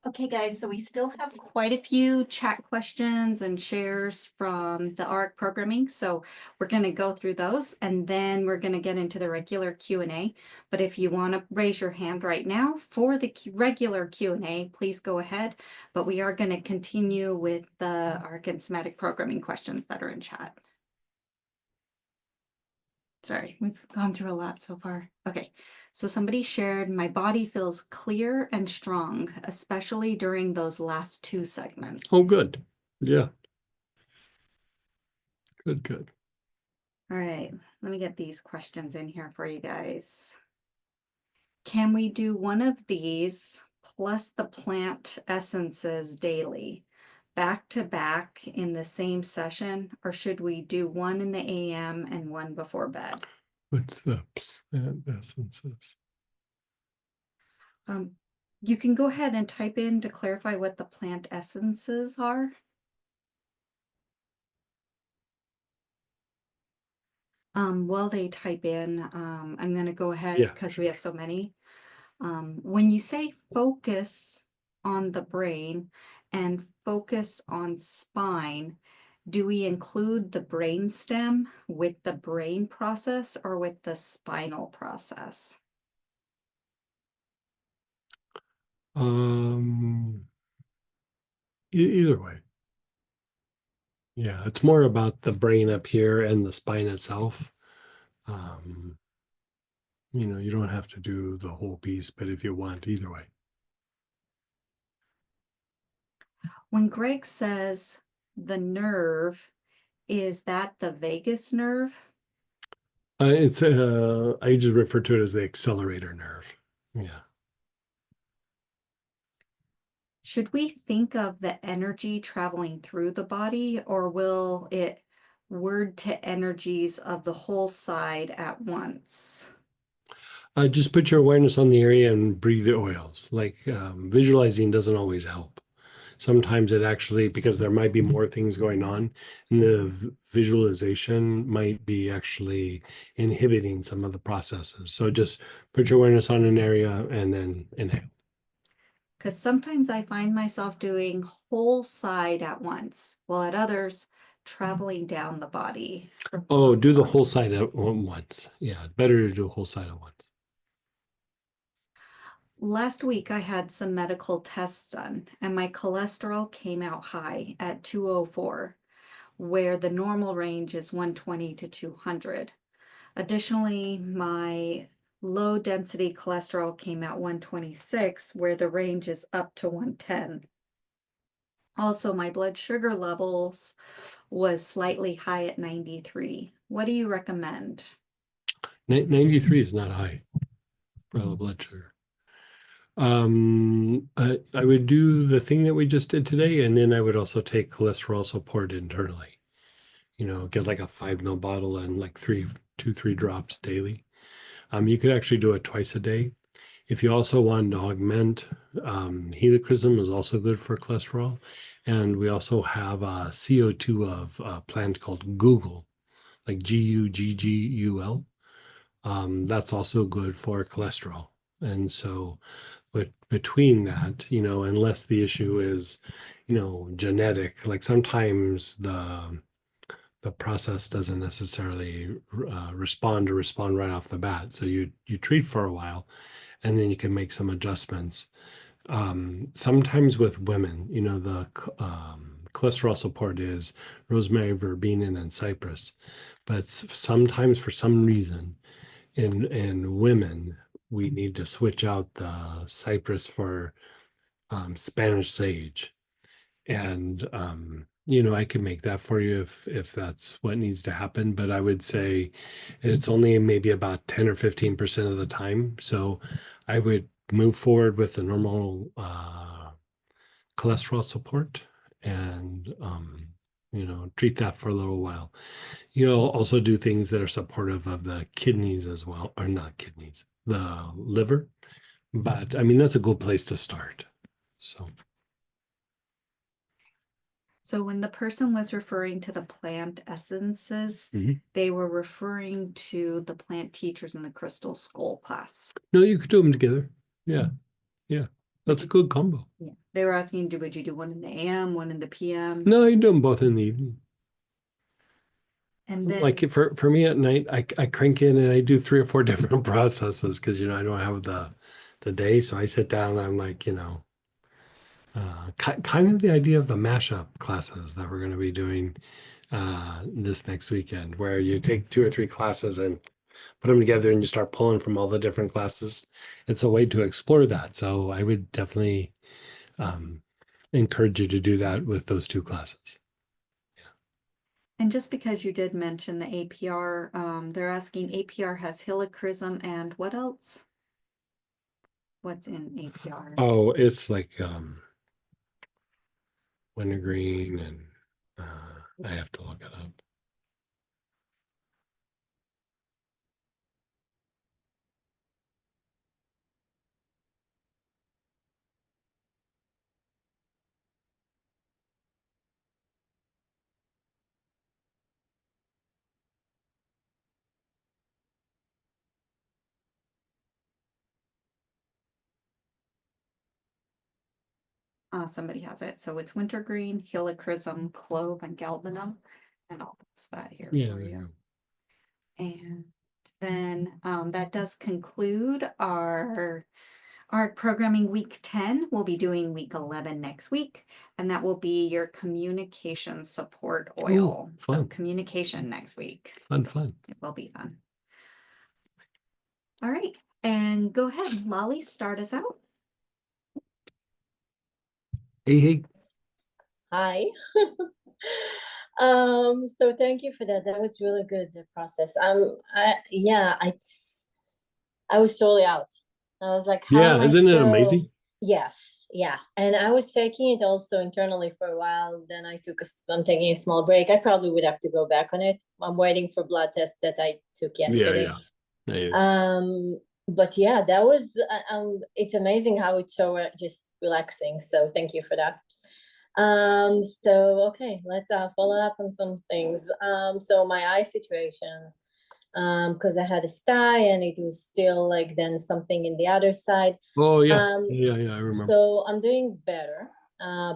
Okay, guys, so we still have quite a few chat questions and shares from the Auric programming. So we're going to go through those, and then we're going to get into the regular Q&A. But if you want to raise your hand right now for the regular Q&A, please go ahead. But we are going to continue with the Auric and somatic programming questions that are in chat. Sorry, we've gone through a lot so far. Okay, so somebody shared, my body feels clear and strong, especially during those last two segments. Oh, good. Yeah. Good. All right, let me get these questions in here for you guys. Can we do one of these plus the plant essences daily, back to back in the same session, or should we do one in the AM and one before bed? What's the plant essences? You can go ahead and type in to clarify what the plant essences are. While they type in, I'm going to go ahead Yeah, because we have so many. When you say focus on the brain and focus on spine, do we include the brain stem with the brain process or with the spinal process? Either way. Yeah, it's more about the brain up here and the spine itself. Um, you don't have to do the whole piece, but if you want, either way. When Greg says the nerve, is that the vagus nerve? I just refer to it as the accelerator nerve. Yeah. Should we think of the energy traveling through the body, or will it word to energies of the whole side at once? Just put your awareness on the area and breathe the oils. Like visualizing doesn't always help. Sometimes it actually, because there might be more things going on, and the visualization might be actually inhibiting some of the processes. So just put your awareness on an area and then inhale. Because sometimes I find myself doing whole side at once, while at others, traveling down the body. Oh, do the whole side at once. Yeah, better to do a whole side at once. Last week, I had some medical tests done, and my cholesterol came out high at 204, where the normal range is 120 to 200. Additionally, my low density cholesterol came out 126, where the range is up to 110. Also, my blood sugar levels was slightly high at 93. What do you recommend? 93 is not high for the blood sugar. I would do the thing that we just did today, and then I would also take cholesterol support internally. You know, get like a 5 ml bottle and like 3 drops daily. You could actually do it twice a day. If you also want to augment, helichrysum is also good for cholesterol. And we also have a CO2 of a plant called Google, like Guggul. That's also good for cholesterol. And so, but between that, you know, unless the issue is, you know, genetic, like sometimes the process doesn't necessarily respond right off the bat. So you treat for a while, and then you can make some adjustments. Sometimes with women, you know, the cholesterol support is rosemary, verbena, and cypress. But sometimes, for some reason, in women, we need to switch out the cypress for Spanish sage. And you know, I can make that for you if that's what needs to happen. But I would say it's only maybe about 10 or 15% of the time. So I would move forward with the normal cholesterol support and you know, treat that for a little while. You'll also do things that are supportive of the kidneys as well, or not kidneys, the liver. But I mean, that's a good place to start. So. So when the person was referring to the plant essences, Mhm. they were referring to the plant teachers in the Crystal Skull class. No, you could do them together. Yeah, yeah. That's a good combo. Yeah. They were asking, would you do one in the AM, one in the PM? No, you do them both in the evening. And then Like for me at night, I crank in and I do 3 or 4 different processes because, you know, I don't have the day. So I sit down and I'm like, you know, kind of the idea of the mashup classes that we're going to be doing this next weekend, where you take 2 or 3 classes and put them together and you start pulling from all the different classes. It's a way to explore that. So I would definitely encourage you to do that with those 2 classes. and just because you did mention the APR, they're asking APR has helichrysum and what else? What's in APR? Oh, it's like wintergreen and I have to look it up. Somebody has it. So it's wintergreen, helichrysum, clove, and galbanum. And I'll post that here Yeah, for there you. you And then that does conclude our programming week 10. We'll be doing week 11 next week, and that will be your communication support oil. So fun. communication next week. Fun. It will be fun. All right, and go ahead, Lolly, start us out. Hey. Hi. So thank you for that. That was really good, the process. I was totally out. I was like, how am I Isn't it still... amazing? Yes, yeah. And I was taking it also internally for a while. Then I'm taking a small break. I probably would have to go back on it. I'm waiting for blood tests that I took yesterday. Yeah. but yeah, that was it's amazing how it's so just relaxing. So thank you for that. So okay, let's follow up on some things. So my eye situation, because I had a sty and it was still like then something in the other side. Oh yeah, Um, yeah, I remember. so I'm doing better,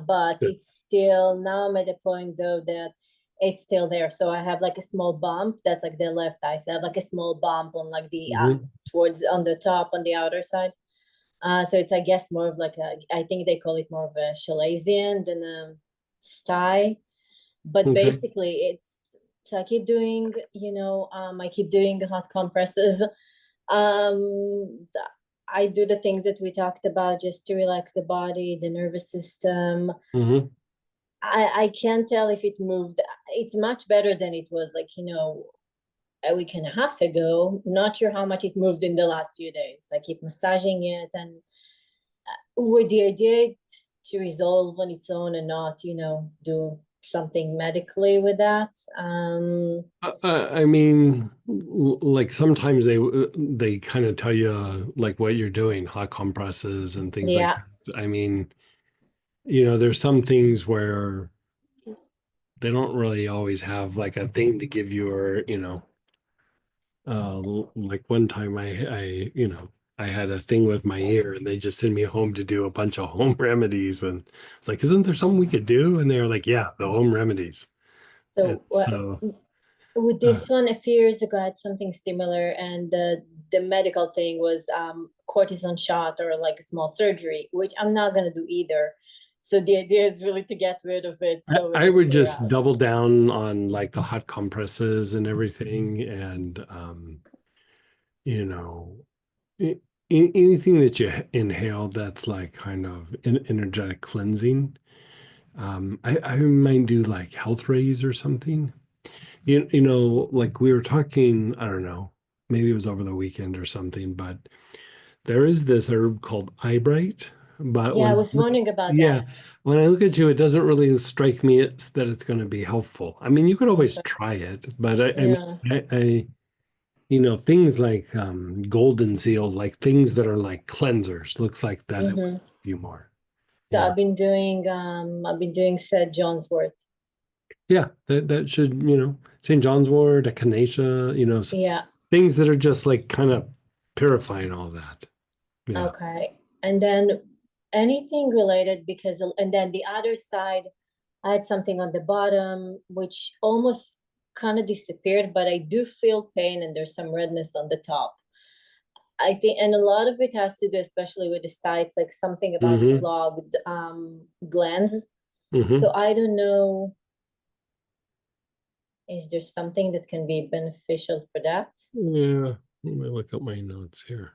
but Good. it's still, now I'm at the point though that it's still there. So I have like a small bump that's like the left eye. So I have like a small bump on like the towards on the top on the outer side. So it's, I guess, more of like a, I think they call it more of a chalazion than a sty. But Okay. basically it's, so I keep doing, I keep doing hot compresses. I do the things that we talked about just to relax the body, the nervous system. Mm-hmm. I can't tell if it moved. It's much better than it was like, a week and a half ago. Not sure how much it moved in the last few days. I keep massaging it, and with the idea to resolve on its own and not, do something medically with that. I mean, like sometimes they kind of tell you like what you're doing, hot compresses and things like Yeah. that. I mean, there's some things where they don't really always have like a thing to give you, or like one time I had a thing with my ear and they just sent me home to do a bunch of home remedies, and it's like, isn't there something we could do? And they're like, yeah, the home remedies. And So so with uh, this one, a few years ago, I had something similar, and the medical thing was cortisone shot or like a small surgery, which I'm not gonna do either. So the idea is really to get rid of it so I it'll would clear just out. double down on like the hot compresses and everything, and you know, a- anything that you inhale that's like kind of energetic cleansing. I might do like health rays or something. Like we were talking, I don't know, maybe it was over the weekend or something, but there is this herb called eyebright. But Yeah, I was wondering about yeah, that. when I look at you, it doesn't really strike me that it's going to be helpful. I mean, you could always Okay. try it, but I mean, Yeah. things like golden seal, like things that are like cleansers, looks like that it would Mm-hmm. help you more. So Yeah. I've been doing said John's wort. Yeah, that should, St. John's wort, echinacea, Yeah. things that are just like kind of purifying all that. Yeah. Okay. And then anything related, because, and then the other side, I had something on the bottom, which almost kind of disappeared, but I do feel pain and there's some redness on the top. I think, and a lot of it has to do, especially with the sty, it's like something about Mm-hmm. clogged glands. Mm-hmm. So I don't know, is there something that can be beneficial for that? Yeah. Let me look up my notes here.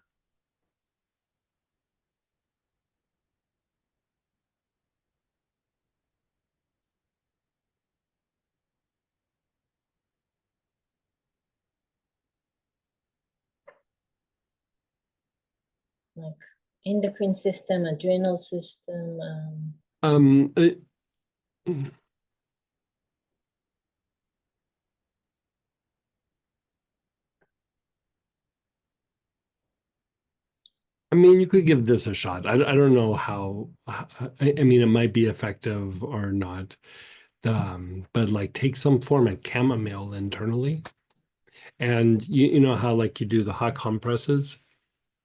Like endocrine system, adrenal system. Um, it, I mean, you could give this a shot. I don't know how, I mean, it might be effective or not. But like take some form of chamomile internally. And you know how like you do the hot compresses?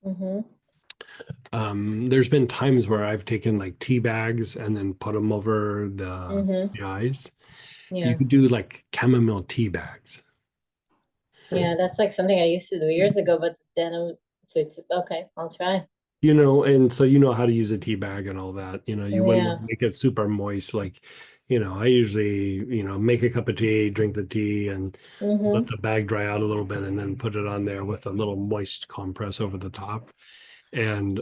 Mm-hmm. There's been times where I've taken like tea bags and then put them over Mm-hmm. the eyes. You Yeah. could do like chamomile tea bags. Yeah, that's like something I used to do years ago, but then so it's okay, I'll try. And so you know how to use a tea bag and all that. You wouldn't Yeah. want to make it super moist. Like, I usually, make a cup of tea, drink the tea, and let Mm-hmm. the bag dry out a little bit, and then put it on there with a little moist compress over the top. And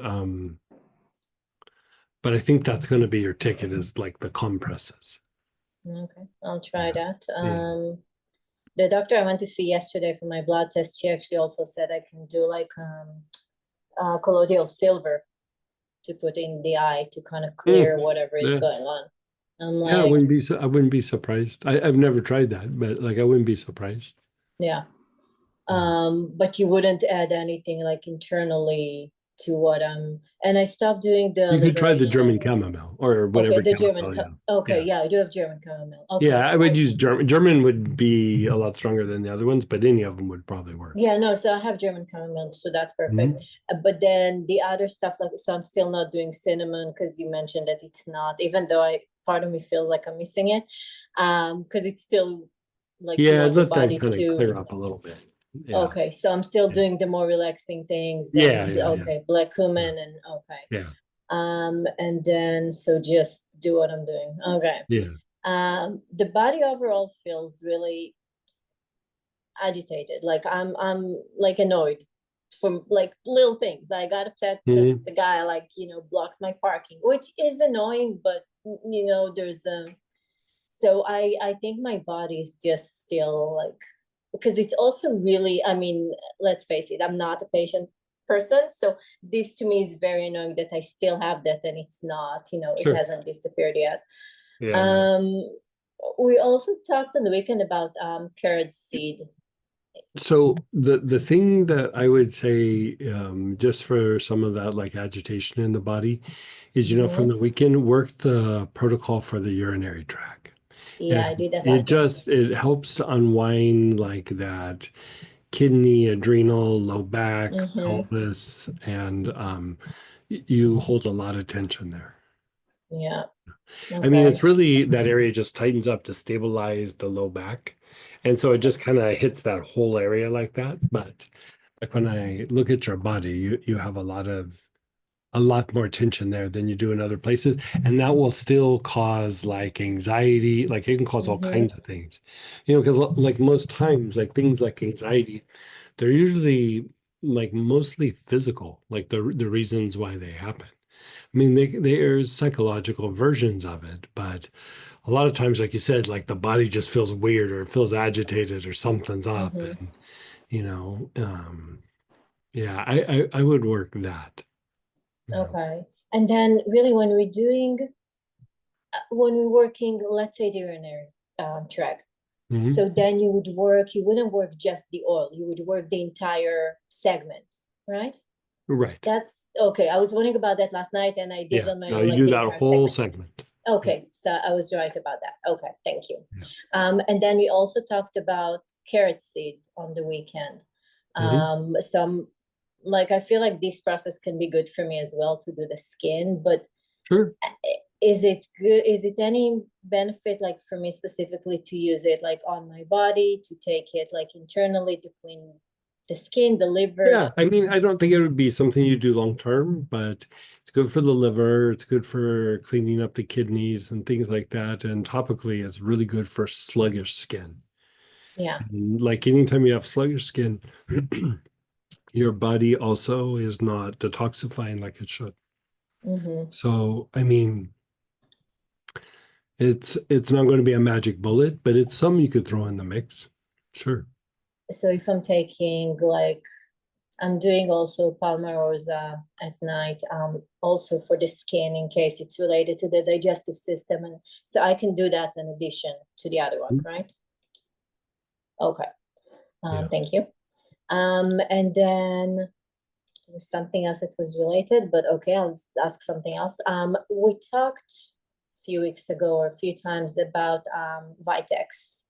but I think that's going to be your ticket, is like the compresses. Okay, I'll try Yeah. that. Yeah. The doctor I went to see yesterday for my blood test, she actually also said I can do like colloidal silver to put in the eye to kind of Mm, clear whatever is yeah. going on. I'm Yeah, like, I wouldn't be surprised. I've never tried that, but like I wouldn't be surprised. yeah. But you wouldn't add anything like internally to what and I stopped doing the You could try the German liberation. chamomile or whatever Okay, the German, chamomile. okay, Yeah. yeah, I do have German chamomile. Okay. Yeah, I would use German. German would be a lot stronger than the other ones, but any of them would probably work. Yeah, no, so I have German chamomile, so that's perfect. Mhm. But then the other stuff, like, so I'm still not doing cinnamon because you mentioned that it's not, even though part of me feels like I'm missing it, because it's still like you Yeah, want the let that body kind of to. clear up a little bit. Yeah. Okay, so I'm still Yeah. doing the more relaxing things. Yeah, And, yeah, okay, black cumin and okay. Yeah. And then so just do what I'm doing. Okay. Yeah. The body overall feels really agitated. Like I'm like annoyed from like little things. I got upset because the guy like, blocked my parking, which is annoying, but there's so I think my body's just still like, because it's also really, I mean, let's face it, I'm not a patient person. So this to me is very annoying that I still have that and it's not, Sure. it hasn't disappeared yet. Yeah. We also talked on the weekend about carrot seed. So the thing that I would say, just for some of that like agitation in the body, is from the weekend, work the protocol for the urinary tract. Yeah, I did that It last night. just it helps to unwind like that kidney, adrenal, low back, pelvis, and you hold a lot of tension there. Yeah. I mean, Okay. it's really that area just tightens up to stabilize the low back. And so it just kind of hits that whole area like that. But like when I look at your body, you have a lot more tension there than you do in other places. And that will still cause like anxiety, like it can cause all kinds of things. Because like most times, like things like anxiety, they're usually like mostly physical, like the reasons why they happen. I mean, there's psychological versions of it, but a lot of times, like you said, like the body just feels weird or it feels agitated or something's up, and you know, yeah, I would work that. Okay. And then really when we're working, let's say the urinary tract. So then you wouldn't work just the oil, you would work the entire segment, right? Right. That's okay. I was wondering about that last night and I did on my No, own, you like do the that entire whole segment. segment. Okay, so I was right about that. Okay, thank you. And then we also talked about carrot seed on the weekend. Some like I feel like this process can be good for me as well to do the skin, but Sure. is it good? Is it any benefit like for me specifically to use it like on my body, to take it like internally to clean the skin, the liver? Yeah, I mean, I don't think it would be something you do long term, but it's good for the liver. It's good for cleaning up the kidneys and things like that. And topically, it's really good for sluggish skin. Yeah. And like anytime you have sluggish skin, your body also is not detoxifying like it should. So, I mean, it's not going to be a magic bullet, but it's something you could throw in the mix. Sure. So if I'm taking like I'm doing also palmarosa at night, also for the skin in case it's related to the digestive system, and so I can do that in addition to the other one, right? Okay. Thank you. And then there was something else that was related, but okay, I'll ask something else. We talked a few weeks ago or a few times about Vitex.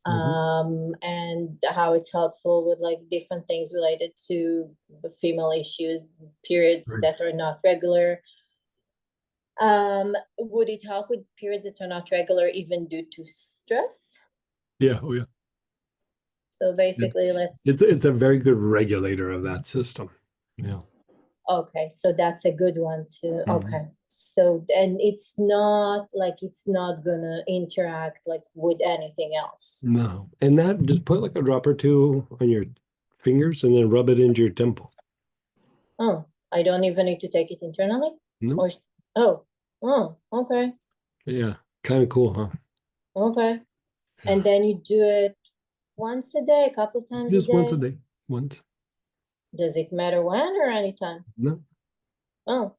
And how it's helpful with like different things related to the female issues, periods that are not regular. Would it help with periods that are not regular even due to stress? Yeah. Oh, yeah. So basically, it's a very good regulator of that system. Yeah. Okay, so that's a good one too. Okay, so and it's not gonna interact like with anything else. No. And that just put like a drop or two on your fingers and then rub it into your temple. Oh, I don't even need to take it internally? No. Oh, okay. Yeah. Kind of cool, huh? Okay. Yeah. And then you do it once a day, a couple times just a day? Once a day. Once. Does it matter when or anytime? No. Oh,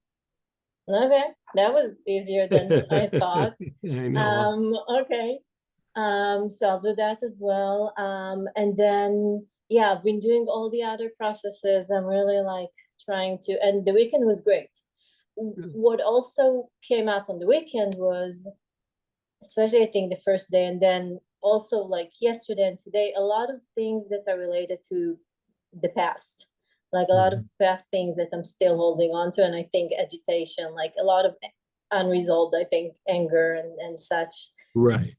okay. That was easier than I thought. I know. Okay. So I'll do that as well. And then yeah, I've been doing all the other processes. I'm really like trying to, and the weekend was great. What also came up on the weekend was, especially I think the first day, and then also like yesterday and today, a lot of things that are related to the past, like a lot of past things that I'm still holding on to. And I think agitation, like a lot of unresolved, I think anger and such. Right.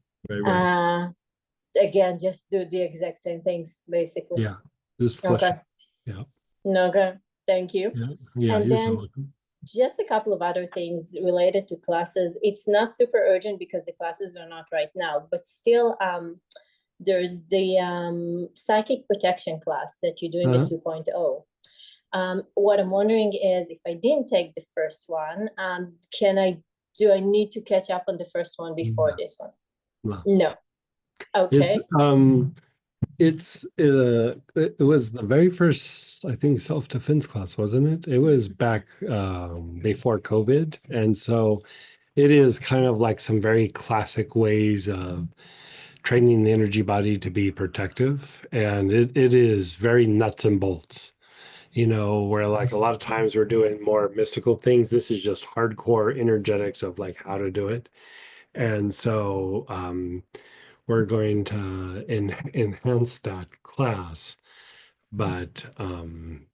Again, just do the exact same things basically. Yeah. Just flush Okay. it. Yeah. Okay. Thank you. Yeah. Yeah. And You're so then welcome. just a couple of other things related to classes. It's not super urgent because the classes are not right now, but still, there's the psychic protection class that you're doing at 2.0. What I'm wondering is if I didn't take the first one, do I need to catch up on the first one before No. this one? No. No. Okay. It was the very first, I think, self-defense class, wasn't it? It was back before COVID. And so it is kind of like some very classic ways of training the energy body to be protective. And it is very nuts and bolts, where like a lot of times we're doing more mystical things. This is just hardcore energetics of like how to do it. And so we're going to enhance that class, but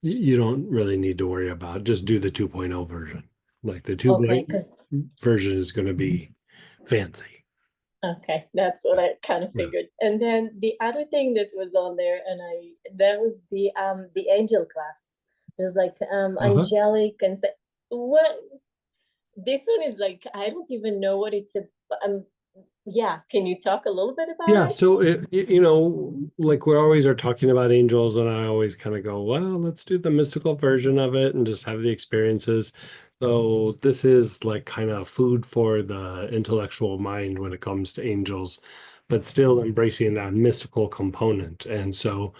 you don't really need to worry about, just do the 2.0 version. Like the 2.0 because version is going to be fancy. okay, that's what I kind of figured. And then the other thing that was on there, and that was the angel class. It was like angelic and what this one is like, I don't even know what it's yeah, can you talk a little bit about Yeah, it? so like we always are talking about angels, and I always kind of go, well, let's do the mystical version of it and just have the experiences. So this is like kind of food for the intellectual mind when it comes to angels, but still embracing that mystical component. And so,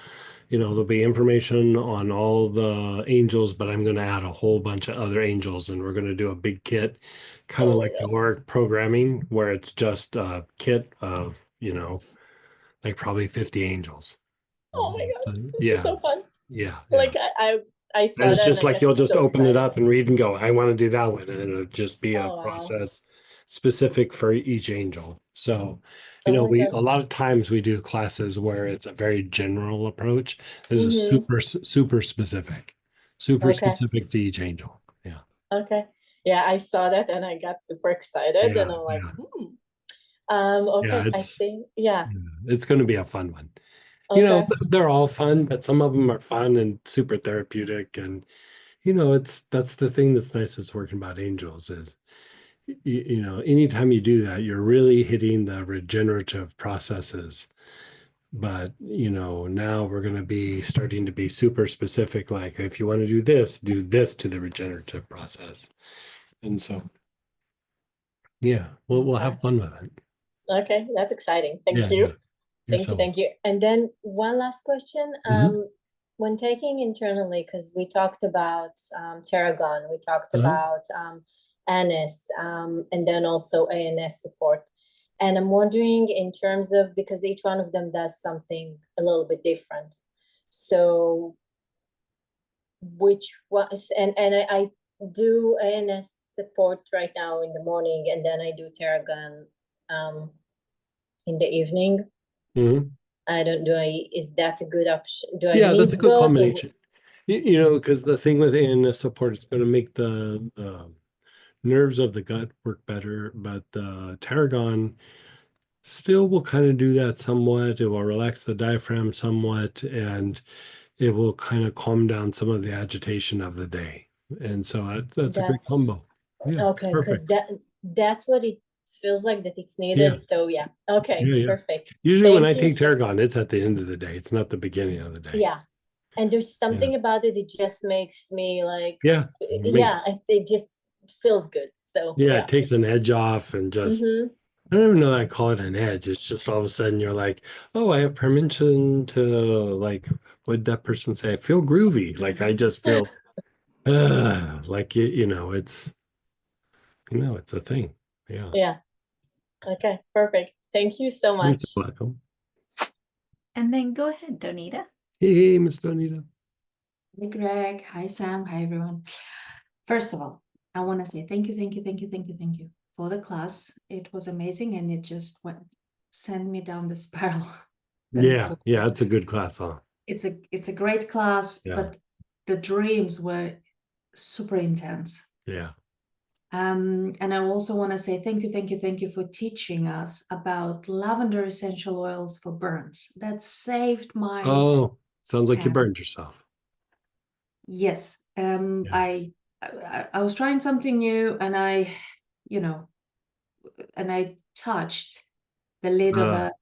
there'll be information on all the angels, but I'm going to add a whole bunch of other angels, and we're going to do a big kit, kind of Oh my like the Auric programming, where it's just a kit of, like probably 50 angels. Oh my God, So, this is yeah, so fun. yeah, yeah. Like I And saw it's that and just I like got you'll just so open it excited. up and read and go, I want to do that one. And it'll just be a Oh wow. process specific for each angel. So, Oh my a God. lot of times we do classes where it's a very general approach. This is super specific, super Okay. specific to each angel. Yeah. Okay. Yeah, I saw that and I got super excited and Yeah. I'm like, Yeah. Yeah. okay, I think, yeah. It's going to be a fun one. Okay. They're all fun, but some of them are fun and super therapeutic. And, that's the thing that's nice is working about angels is, anytime you do that, you're really hitting the regenerative processes. But, now we're going to be starting to be super specific. Like if you want to do this to the regenerative process. And so, yeah, we'll have fun with it. Okay, that's exciting. Thank Yeah. you. You're so Thank you. And then one last question. Mhm. When taking internally, because we talked about Tarragon, we talked about ANIS, and then also ANS support. And I'm wondering in terms of, because each one of them does something a little bit different. So which was, and I do ANS support right now in the morning, and then I do Tarragon in the evening. Mhm. I don't do I is that a good option? Do I Yeah, that's a need good both? combination. Because the thing with ANS support is going to make the nerves of the gut work better, but the tarragon still will kind of do that somewhat. It will relax the diaphragm somewhat, and it will kind of calm down some of the agitation of the day. And so that's a good That's combo. Yeah, it's okay, because perfect. that's what it feels like that it's Yeah, needed. So yeah, okay, yeah. perfect. Usually when Thank I you take so tarragon, it's at the end of the day. It's not the beginning of the day. yeah. And there's Yeah, something about it, it just makes me like yeah. Me. yeah, it just feels good. So Yeah, yeah. it takes an edge off and just Mm-hmm. I don't even know that I call it an edge. It's just all of a sudden you're like, oh, I have permission to like, what'd that person say? I feel groovy. Like I just feel like it's a thing. Yeah. Yeah. Okay, perfect. Thank you so You're so much. welcome. And then go ahead, Donita. Hey, Mr. Anita. Hi, Greg. Hi, Sam. Hi, everyone. First of all, I want to say thank you for the class. It was amazing, and it just sent me down the spiral. Yeah, yeah, it's a good class, huh? It's a great class, Yeah. but the dreams were super intense. Yeah. And I also want to say thank you for teaching us about lavender essential oils for burns. That saved my Oh, sounds like you hand. burned yourself. Yes. Yeah. I was trying something new, and I touched the lid of a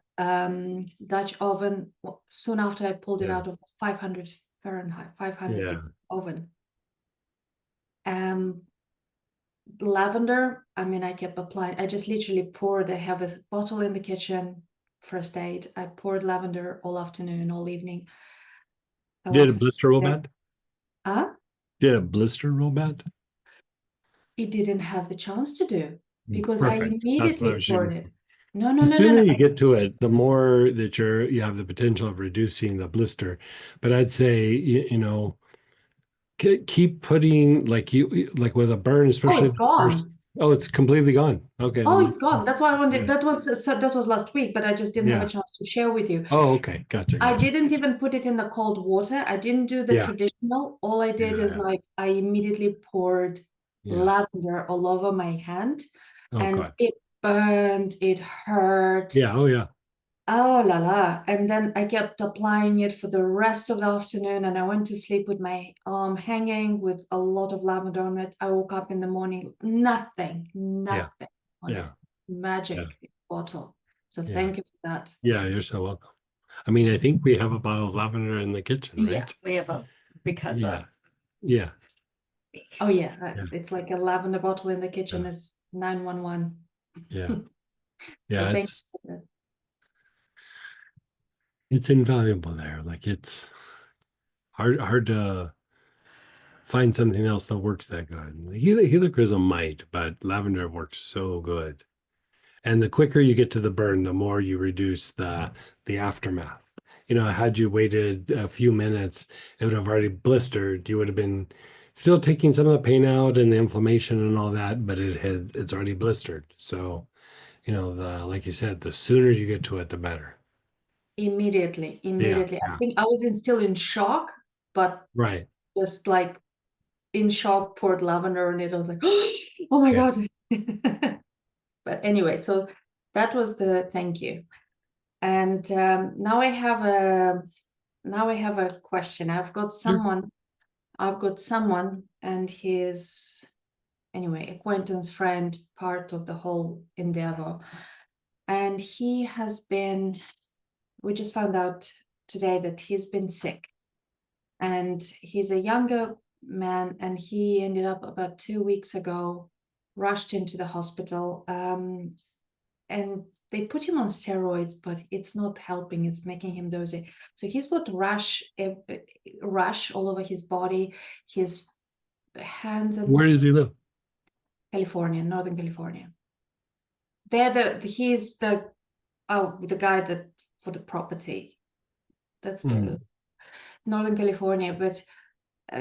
Dutch oven soon after I pulled it Yeah. out of 500 Fahrenheit, 500 Yeah. degree oven. Lavender, I mean, I kept applying. I just literally poured. I have a bottle in the kitchen, first aid. I poured lavender all afternoon, all evening. I Did went it to blister real sleep. bad? Did it blister real bad? It didn't have the chance to do because I Perfect. That's what I immediately was poured shooting it. for. No, no, The no, no, sooner no. you get to it, the more that you have the potential of reducing the blister. But I'd say, keep putting like with a burn, Oh, especially it's the first. gone. Oh, it's completely gone. Okay, Oh, then it's gone. That's why I wanted. yeah. That was last week, but I just didn't have a Yeah. chance to share with you. Oh, okay. Gotcha. I Gotcha. didn't even put it in the cold water. I didn't do the Yeah. traditional. All I did is Yeah. like I immediately poured Yeah. lavender all over my hand, and Okay. it burned. It hurt. Yeah. Oh, yeah. Oh la la. And then I kept applying it for the rest of the afternoon, and I went to sleep with my arm hanging with a lot of lavender on it. I woke up in the morning, nothing Yeah. on Yeah. it. Magic Yeah. bottle. So Yeah. thank you for that. Yeah. You're so welcome. I mean, I think we have a bottle of lavender in the kitchen, right? Yeah, we have because Yeah. of. Yeah. Oh yeah, Yeah. it's like a lavender bottle in the kitchen Yeah. is 911. Yeah. So Yeah. thank you for that. It's invaluable there. Like it's hard to find something else that works that good. Helichrysum might, but lavender works so good. And the quicker you get to the burn, the more you reduce the aftermath. Had you waited a few minutes, it would have already blistered. You would have been still taking some of the pain out and the inflammation and all that, but it's already blistered. So, like you said, the sooner you get to it, the better. Immediately. Yeah. I think I was still in shock, but Right. just like in shock, poured lavender on it. I was like, oh my Yeah. God. But anyway, so that was the thank you. And now I have a question. I've got someone, and his acquaintance, friend, part of the whole endeavor. And we just found out today that he's been sick. And he's a younger man, and he ended up about 2 weeks ago, rushed into the hospital. And they put him on steroids, but it's not helping. It's making him dozy. So he's got rash all over his body, his hands and Where does he live? California, Northern California. He's the guy that for the property. That's the Northern California. But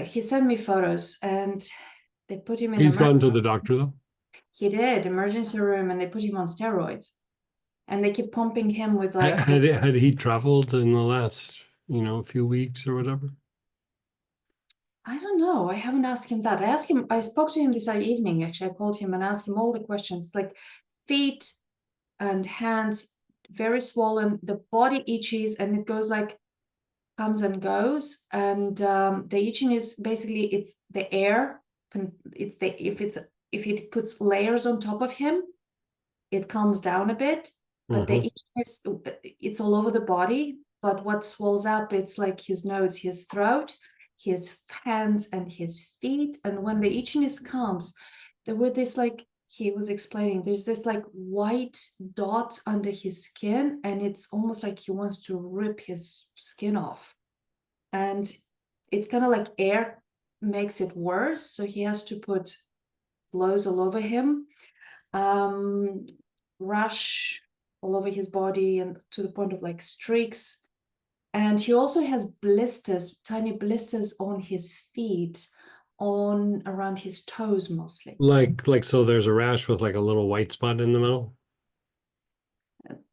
he sent me photos, and they put him in He's gone to the doctor though. He did emergency room, and they put him on steroids, and they keep pumping him with like. Had he traveled in the last, few weeks or whatever? I don't know. I haven't asked him that. I spoke to him this evening, actually. I called him and asked him all the questions, like feet and hands, very swollen, the body itches, and it goes like, comes and goes. And the itching is basically, it's the air. If it puts layers on top of him, it calms down a bit. But the itching it's all over the body. But what swells up, it's like his nose, his throat, his hands, and his feet. And when the itchiness comes, there were this, like he was explaining, there's this like white dots under his skin, and it's almost like he wants to rip his skin off. And it's kind of like air makes it worse, so he has to put clothes all over him, rash all over his body, and to the point of like streaks. And he also has blisters, tiny blisters on his feet, on around his toes mostly. Like so there's a rash with like a little white spot in the middle.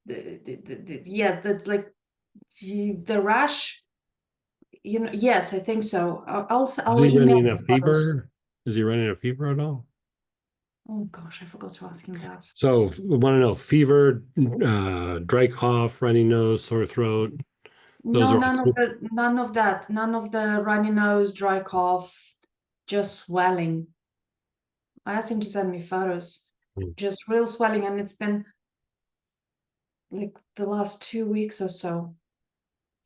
Yeah, that's like the rash. You know, yes, I think so. I'll Is I'll he email running the a photos. fever? Is he running a fever at all? Oh gosh, I forgot to ask him that. So we want to know fever, dry cough, runny nose, sore throat. Those No, are all none of that. None of the runny nose, dry cough, just swelling. I asked him to send me photos. Mm. Just real swelling, and it's been like the last 2 weeks or so.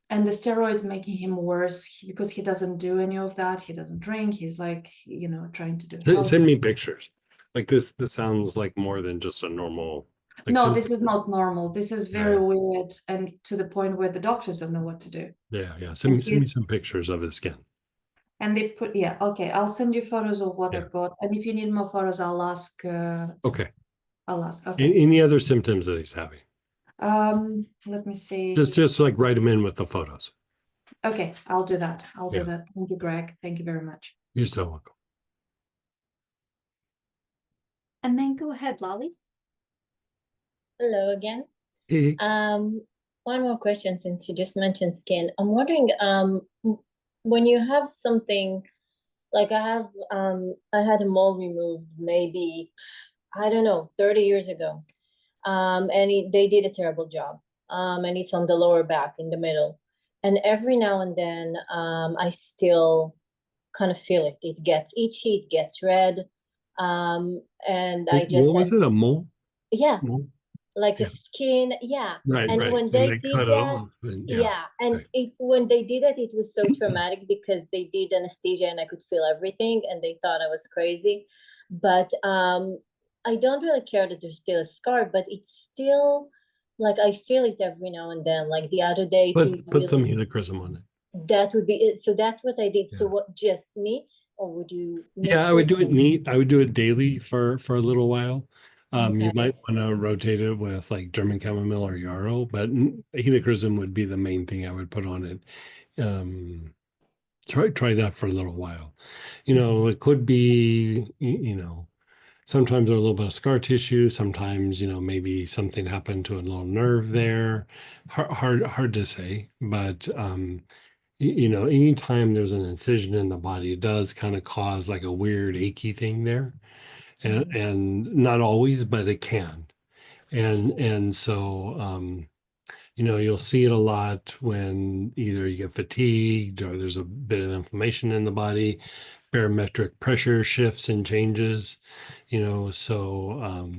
And the steroids making him worse because he doesn't do any of that. He doesn't drink. He's like, you know, trying to do health. Send me pictures. Like this sounds like more than just a normal. Like No, send, this is not normal. This is very weird, and to the point where the doctors don't know what to do. yeah. And Send me he's some pictures of his skin. and they put, yeah, okay. I'll send you photos of what Yeah. I've got, and if you need more photos, I'll ask. Okay. I'll ask. Okay. Any other symptoms that he's having? Let me see. Just like write them in with the photos. Okay, I'll do that. I'll do Yeah. that. Thank you, Greg. Thank you very much. You're so welcome. And then go ahead, Lolly. Hello again. Hey. One more question since you just mentioned skin. I'm wondering, when you have something like I had a mole removed maybe, I don't know, 30 years ago. And they did a terrible job. And it's on the lower back in the middle. And every now and then, I still kind of feel it. It gets itchy, it gets red. And I just, What was it? A mole? yeah, Mole? like Yeah. the skin, yeah. Right. And when And they they did cut it that, off. And, yeah, and right. when they did it, it was so traumatic because they did anesthesia and I could feel everything, and they thought I was crazy. But I don't really care that there's still a scar, but it's still like I feel it every now and then. Like the other day, it was Put some really, helichrysum on it. that would be it. So that's what I did. So Yeah. what, just neat, or would you mix Yeah, I would do it? it neat. I would do it daily for a little while. You Okay. might want to rotate it with like German chamomile or yarrow, but helichrysum would be the main thing I would put on it. Try that for a little while. You know, it could be, you know, sometimes there's a little bit of scar tissue. Sometimes, you know, maybe something happened to a little nerve there. Hard to say, but you know, anytime there's an incision in the body, it does kind of cause like a weird achy thing there, and not always, but it can. And so you know, you'll see it a lot when either you get fatigued or there's a bit of inflammation in the body, barometric pressure shifts and changes, you know, so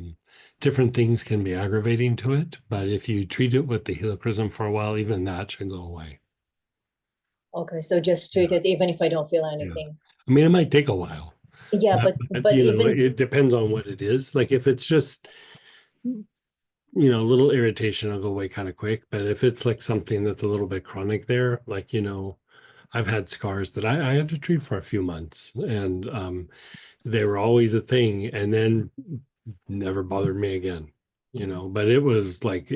different things can be aggravating to it. But if you treat it with the helichrysum for a while, even that should go away. Okay, so just treat it even if I don't feel Yeah. anything. I mean, it might take a while. Yeah, but You know, even, it depends on what it is. Like if it's just, you know, a little irritation, I'll go away kind of quick. But if it's like something that's a little bit chronic there, like, you know, I've had scars that I had to treat for a few months, and they were always a thing, and then never bothered me again, you know, but it was like,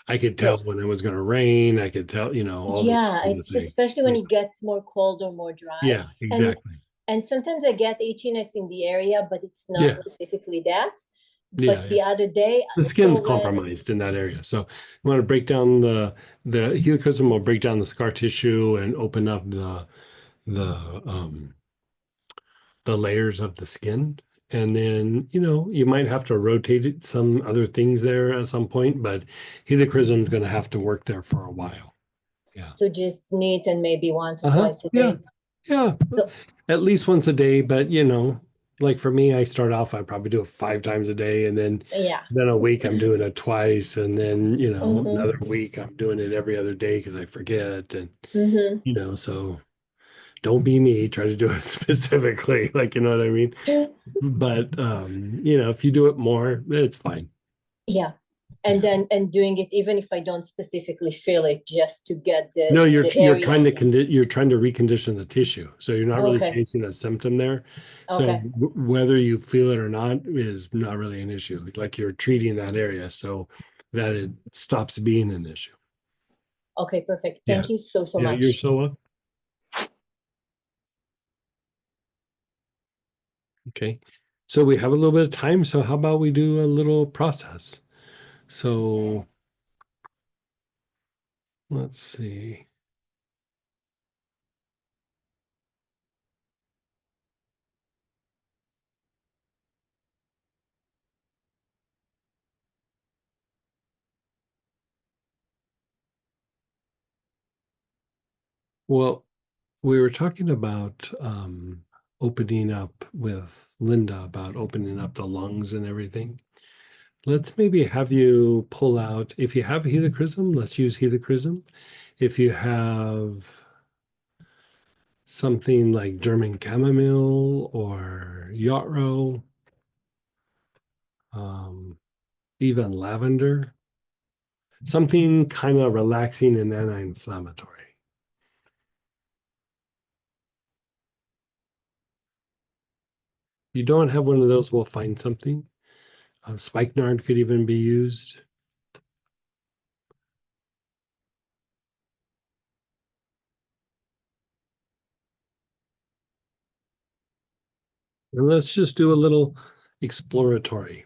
I could so tell when it was going to rain. I could tell, you know, all those yeah, kinds of it's things. especially when Yeah, it gets more cold or more dry. yeah, And exactly. and sometimes I get itchiness in the area, but it's not Yeah, specifically that. yeah, But yeah. the other day, The so skin's compromised in that area. So you want to break down the helichrysum will break down the scar tissue and open up the um the layers of the skin. And then, you know, you might have to rotate it, some other things there at some point, but helichrysum is going to have to work there for a while. Yeah. so just neat and maybe once or Uh-huh. twice a Yeah. day. Yeah. So At least once a day, but you know, like for me, I start off, I probably do it 5 times a day, and yeah. then a week I'm doing it twice, and then, you know, Mm-hmm. another week I'm doing it every other day because I forget. And, Mm-hmm. you know, so don't be me, try to do it specifically, like, you know what I mean? But you know, if you do it more, it's fine. Yeah. And Yeah. then and doing it even if I don't specifically feel it, just to get No, the you're area. trying to you're trying to recondition the tissue. So you're not really Okay. chasing a symptom there. So Okay. whether you feel it or not is not really an issue. Like you're treating that area so that it stops being an issue. Okay, perfect. Yeah. Thank you so Yeah, much. you're so welcome. Okay, so we have a little bit of time, so how about we do a little process? So let's see. Well, we were talking about opening up with Linda about opening up the lungs and everything. Let's maybe have you pull out, if you have helichrysum, let's use helichrysum. If you have something like German chamomile or yarrow, even lavender, something kind of relaxing and anti-inflammatory. You don't have one of those, we'll find something. Spikenard could even be used. And let's just do a little exploratory.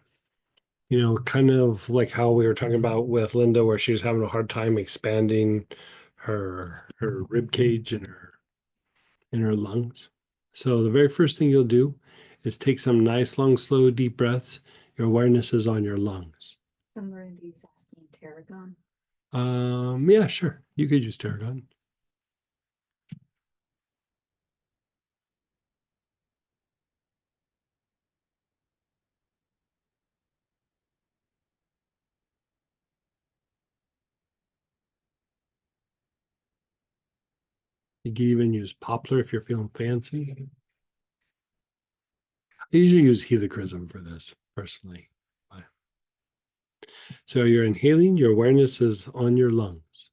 You know, kind of like how we were talking about with Linda, where she was having a hard time expanding her rib cage and her lungs. So the very first thing you'll do is take some nice, long, slow, deep breaths. Your awareness is on your lungs. Somebody's asking tarragon. Yeah, sure. You could use tarragon. You can even use poplar if you're feeling fancy. I usually use helichrysum for this personally. So you're inhaling, your awareness is on your lungs.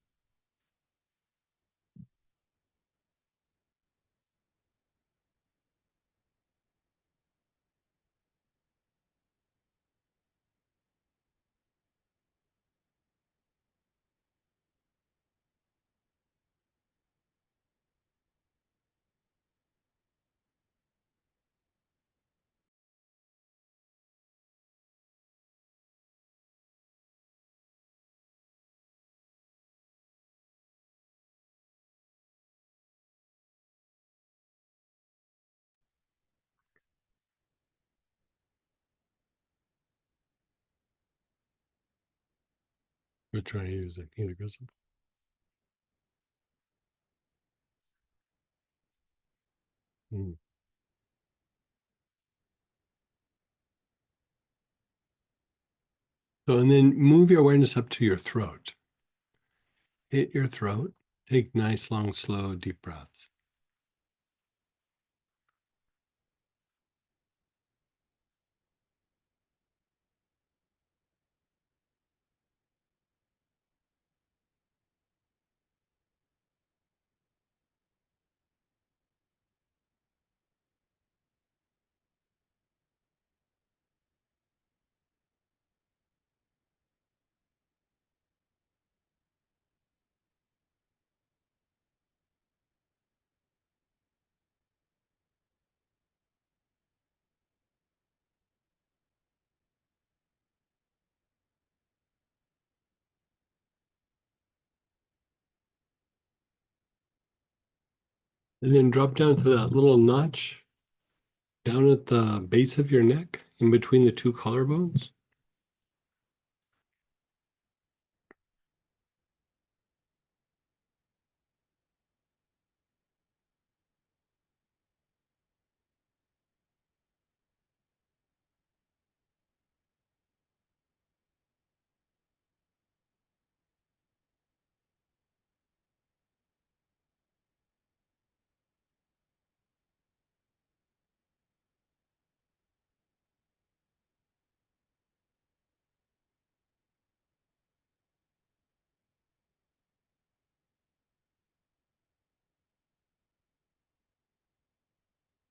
Which one are you using? Helichrysum. Mm. So, and then move your awareness up to your throat. Hit your throat. Take nice, long, slow, deep breaths. And then drop down to that little notch down at the base of your neck in between the two collarbones.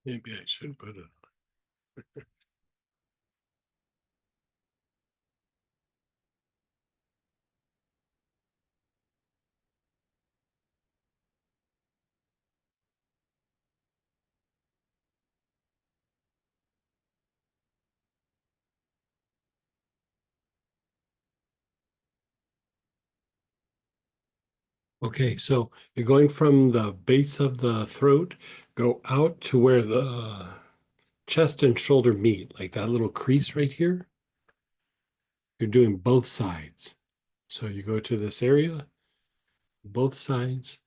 Maybe I should put it. Okay, so you're going from the base of the throat, go out to where the chest and shoulder meet, like that little crease right here. You're doing both sides. So you go to this area, both sides,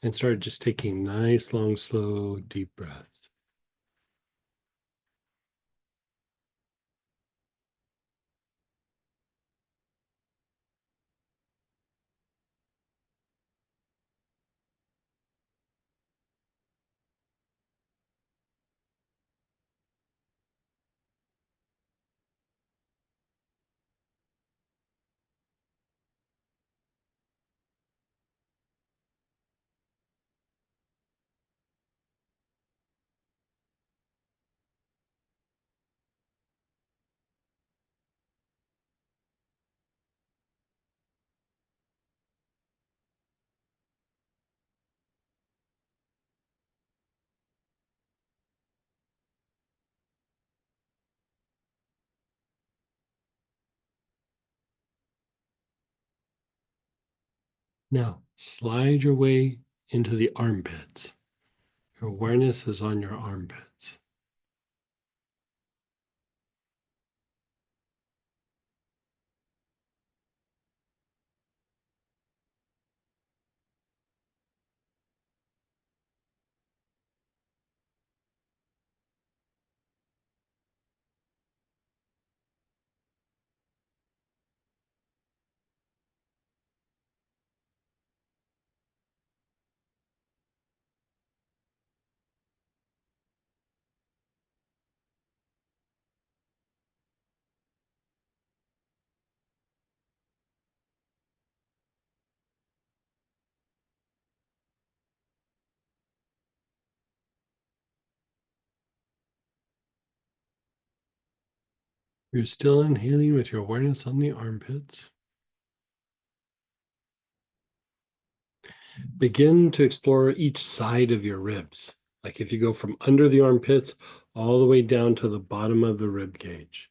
and start just taking nice, long, slow, deep breaths. Now, slide your way into the armpits. Your awareness is on your armpits. You're still inhaling with your awareness on the armpits. Begin to explore each side of your ribs. Like if you go from under the armpits all the way down to the bottom of the rib cage.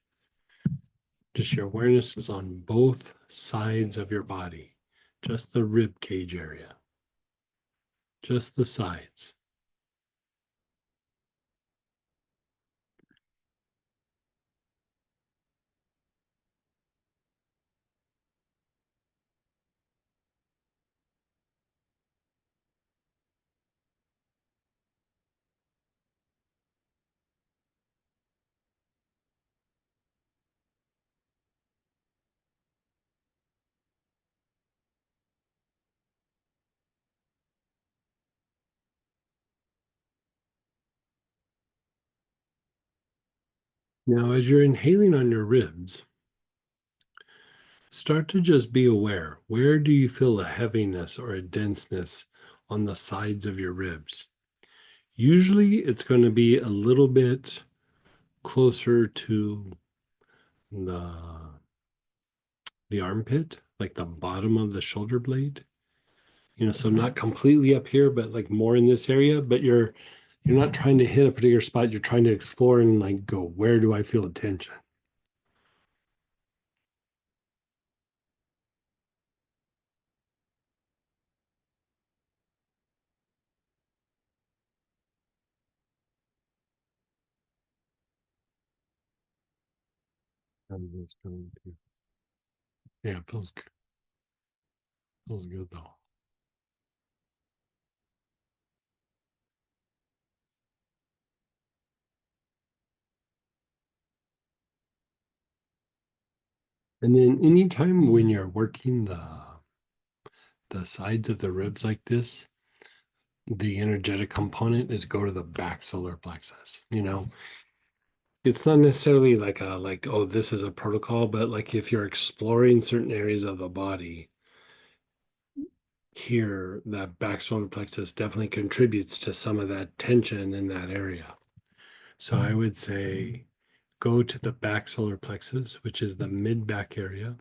Just your awareness is on both sides of your body, just the rib cage area, just the sides. Now, as you're inhaling on your ribs, start to just be aware. Where do you feel a heaviness or a denseness on the sides of your ribs? Usually it's going to be a little bit closer to the armpit, like the bottom of the shoulder blade. So not completely up here, but like more in this area, but you're not trying to hit a particular spot, you're trying to explore and like go, where do I feel a tension? I'm just going to, yeah, feels good though. And then anytime when you're working the sides of the ribs like this, the energetic component is go to the back solar plexus. It's not necessarily like oh, this is a protocol, but like if you're exploring certain areas of the body, here that back solar plexus definitely contributes to some of that tension in that area. So I would say go to the back solar plexus, which is the mid back area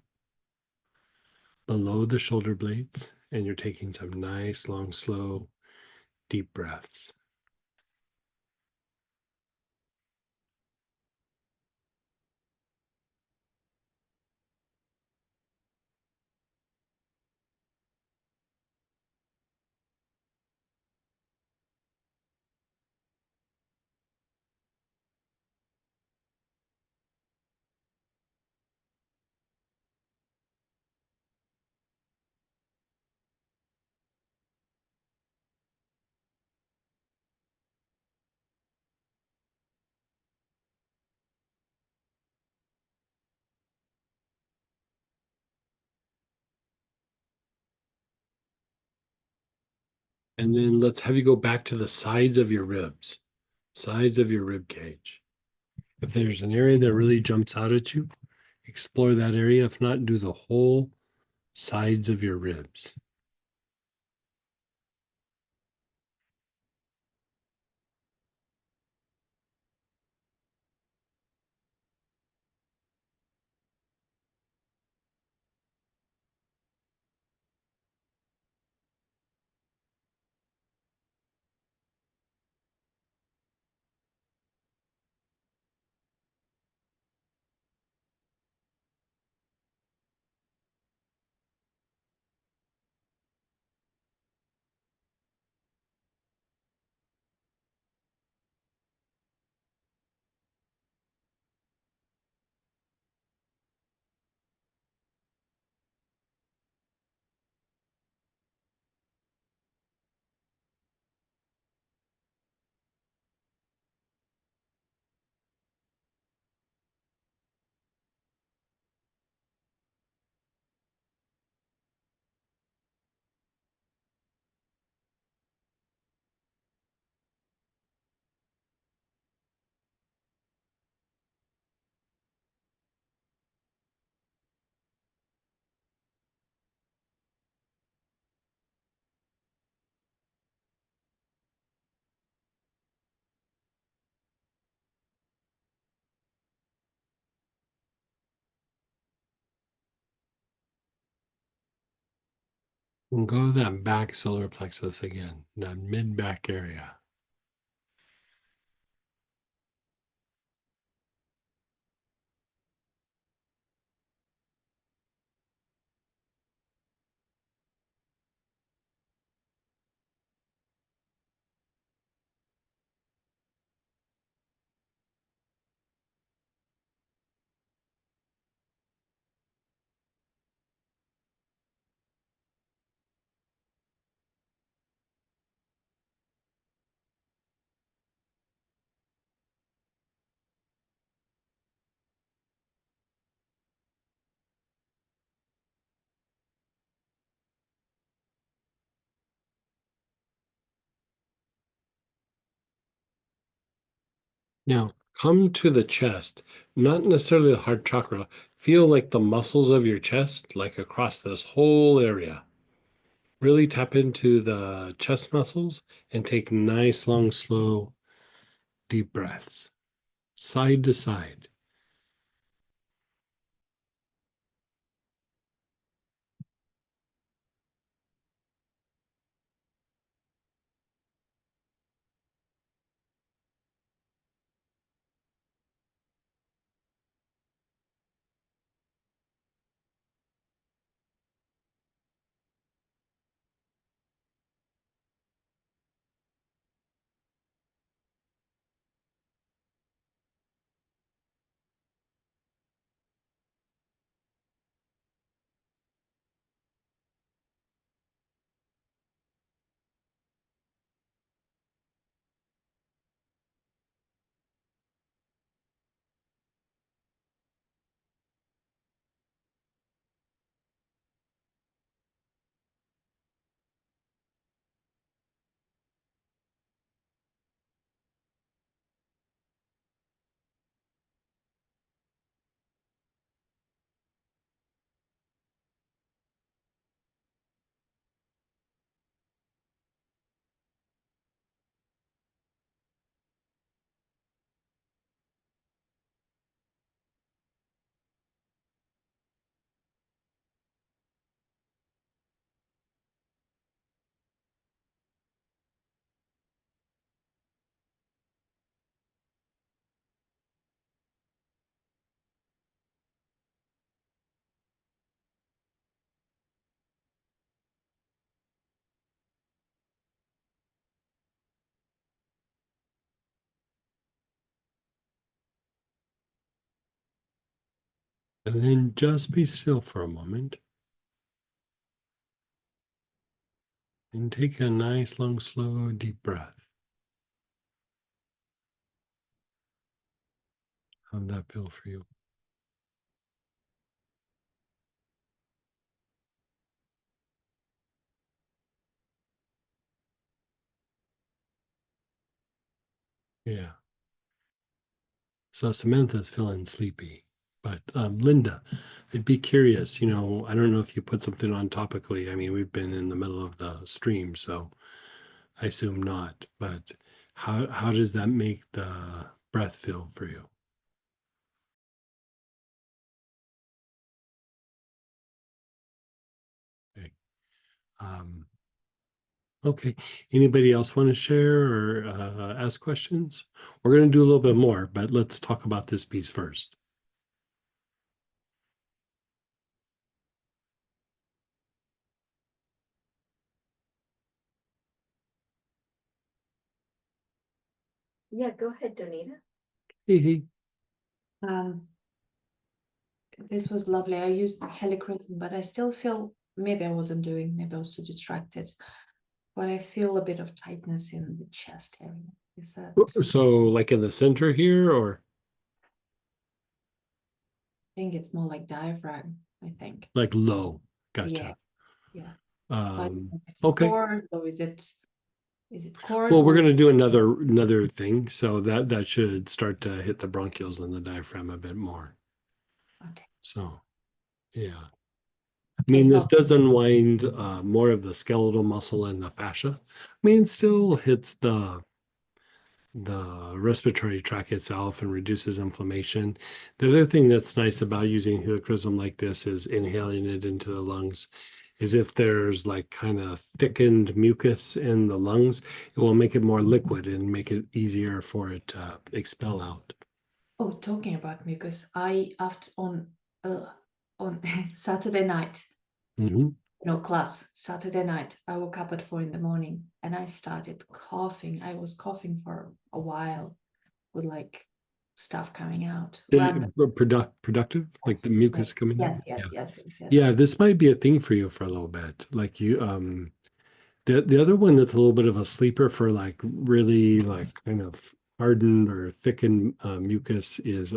below the shoulder blades, and you're taking some nice, long, slow, deep breaths. And then let's have you go back to the sides of your ribs, sides of your rib cage. If there's an area that really jumps out at you, explore that area. If not, do the whole sides of your ribs. And go to that back solar plexus again, that mid back area. Now, come to the chest, not necessarily the heart chakra. Feel like the muscles of your chest, like across this whole area. Really tap into the chest muscles and take nice, long, slow, deep breaths, side to side. And then just be still for a moment. And take a nice, long, slow, deep breath. How'd that feel for you? Yeah. So Samantha's feeling sleepy. But Linda, I'd be curious, I don't know if you put something on topically. I mean, we've been in the middle of the stream, so I assume not. But how does that make the breath feel for you? Okay. Um, okay. Anybody else want to share or ask questions? We're going to do a little bit more, but let's talk about this piece first. Yeah, go ahead, Donita. Hey. This was lovely. I used helichrysum, but I still feel maybe I wasn't doing, maybe I was too distracted. But I feel a bit of tightness in the chest area. Is that? So like in the center here, or I think it's more like diaphragm, I think. like low? Yeah, Gotcha. yeah. So I don't know if it's a Okay. cord or is it cords Well, we're or is going to do another thing, so that should start to hit the bronchioles and the diaphragm a bit more. okay. So, yeah. I Okay, mean, this stop. does unwind more of the skeletal muscle and the fascia. I mean, it still hits the respiratory tract itself and reduces inflammation. The other thing that's nice about using helichrysum like this is inhaling it into the lungs. Is if there's like kind of thickened mucus in the lungs, it will make it more liquid and make it easier for it to expel out. Oh, talking about mucus, I after on Saturday night, Mm-hmm. class Saturday night, I woke up at 4 in the morning and I started coughing. I was coughing for a while with like stuff coming out. Random. Productive, like the Yes, mucus yes, coming out. yes, yes, Yeah. yes, yes, yes. Yeah, this might be a thing for you for a little bit. Like you, the other one that's a little bit of a sleeper for like really like kind of hardened or thickened mucus is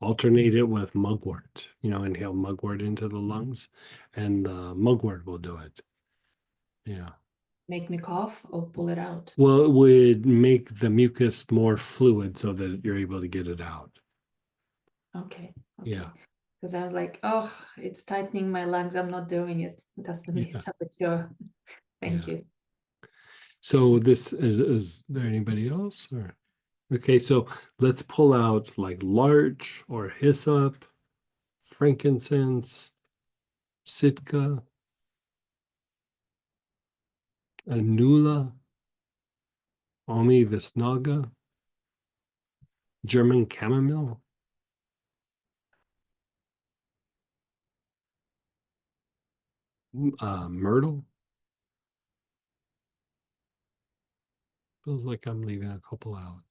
alternate it with mugwort. Inhale mugwort into the lungs, and mugwort will do it. Yeah. Make me cough or pull it out. Well, it would make the mucus more fluid so that you're able to get it out. Okay, okay. Yeah. Because I was like, oh, it's tightening my lungs. I'm not doing it. That's the Yeah. saboteur. Thank Yeah. you. So this is there anybody else or okay, so let's pull out like larch or hyssop, frankincense, sitka, anula, Omi visnaga, German chamomile, myrtle. Feels like I'm leaving a couple out.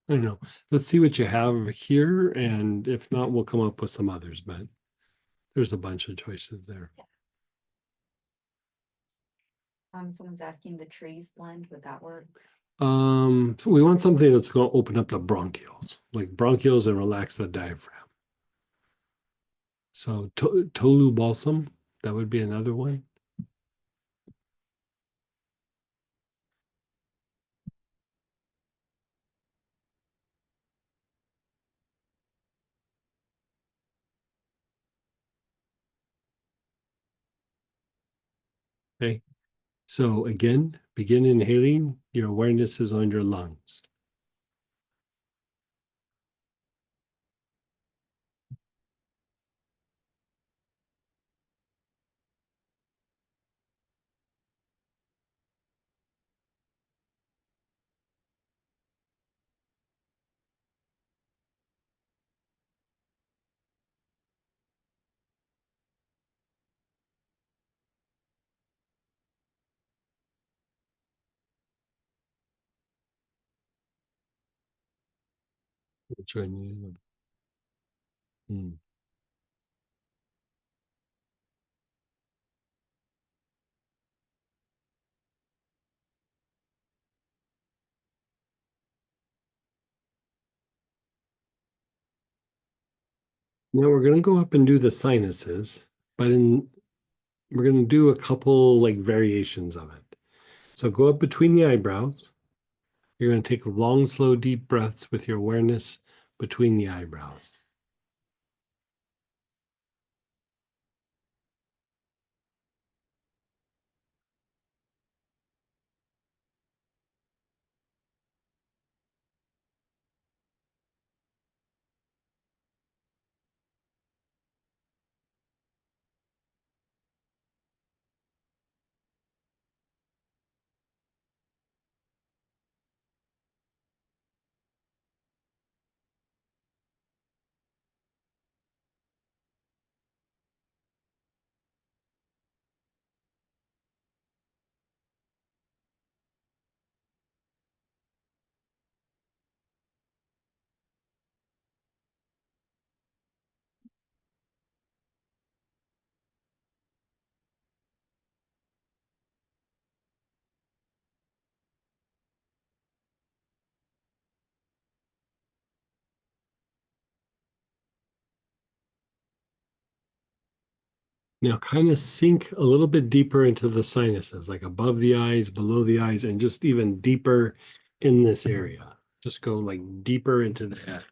I don't know. Let's see what you have here, and if not, we'll come up with some others, but there's a bunch of choices there. Someone's asking the trees blend, would that work? We want something that's going to open up the bronchioles, like bronchioles and relax the diaphragm. So Tolu balsam, that would be another one. Okay. So again, begin inhaling. Your awareness is on your lungs. Which one you? Now we're going to go up and do the sinuses, but we're going to do a couple like variations of it. So go up between the eyebrows. You're going to take long, slow, deep breaths with your awareness between the eyebrows. Now kind of sink a little bit deeper into the sinuses, like above the eyes, below the eyes, and just even deeper in this area. Just go like deeper into the head.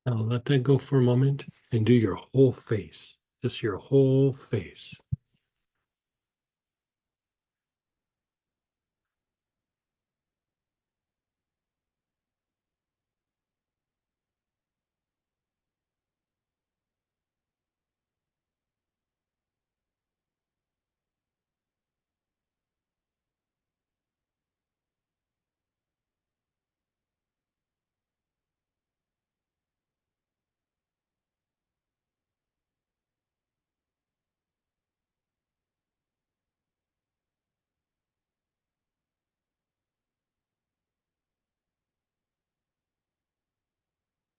Now let that go for a moment and do your whole face, just your whole face.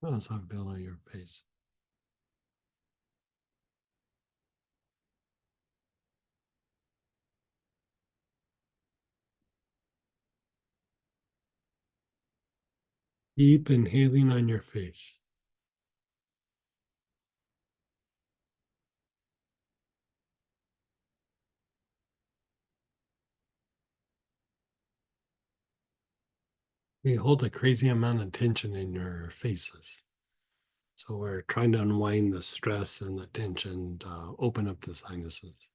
How's that feel on your face? Keep inhaling on your face. We hold a crazy amount of tension in your faces. So we're trying to unwind the stress and the tension, open up the sinuses.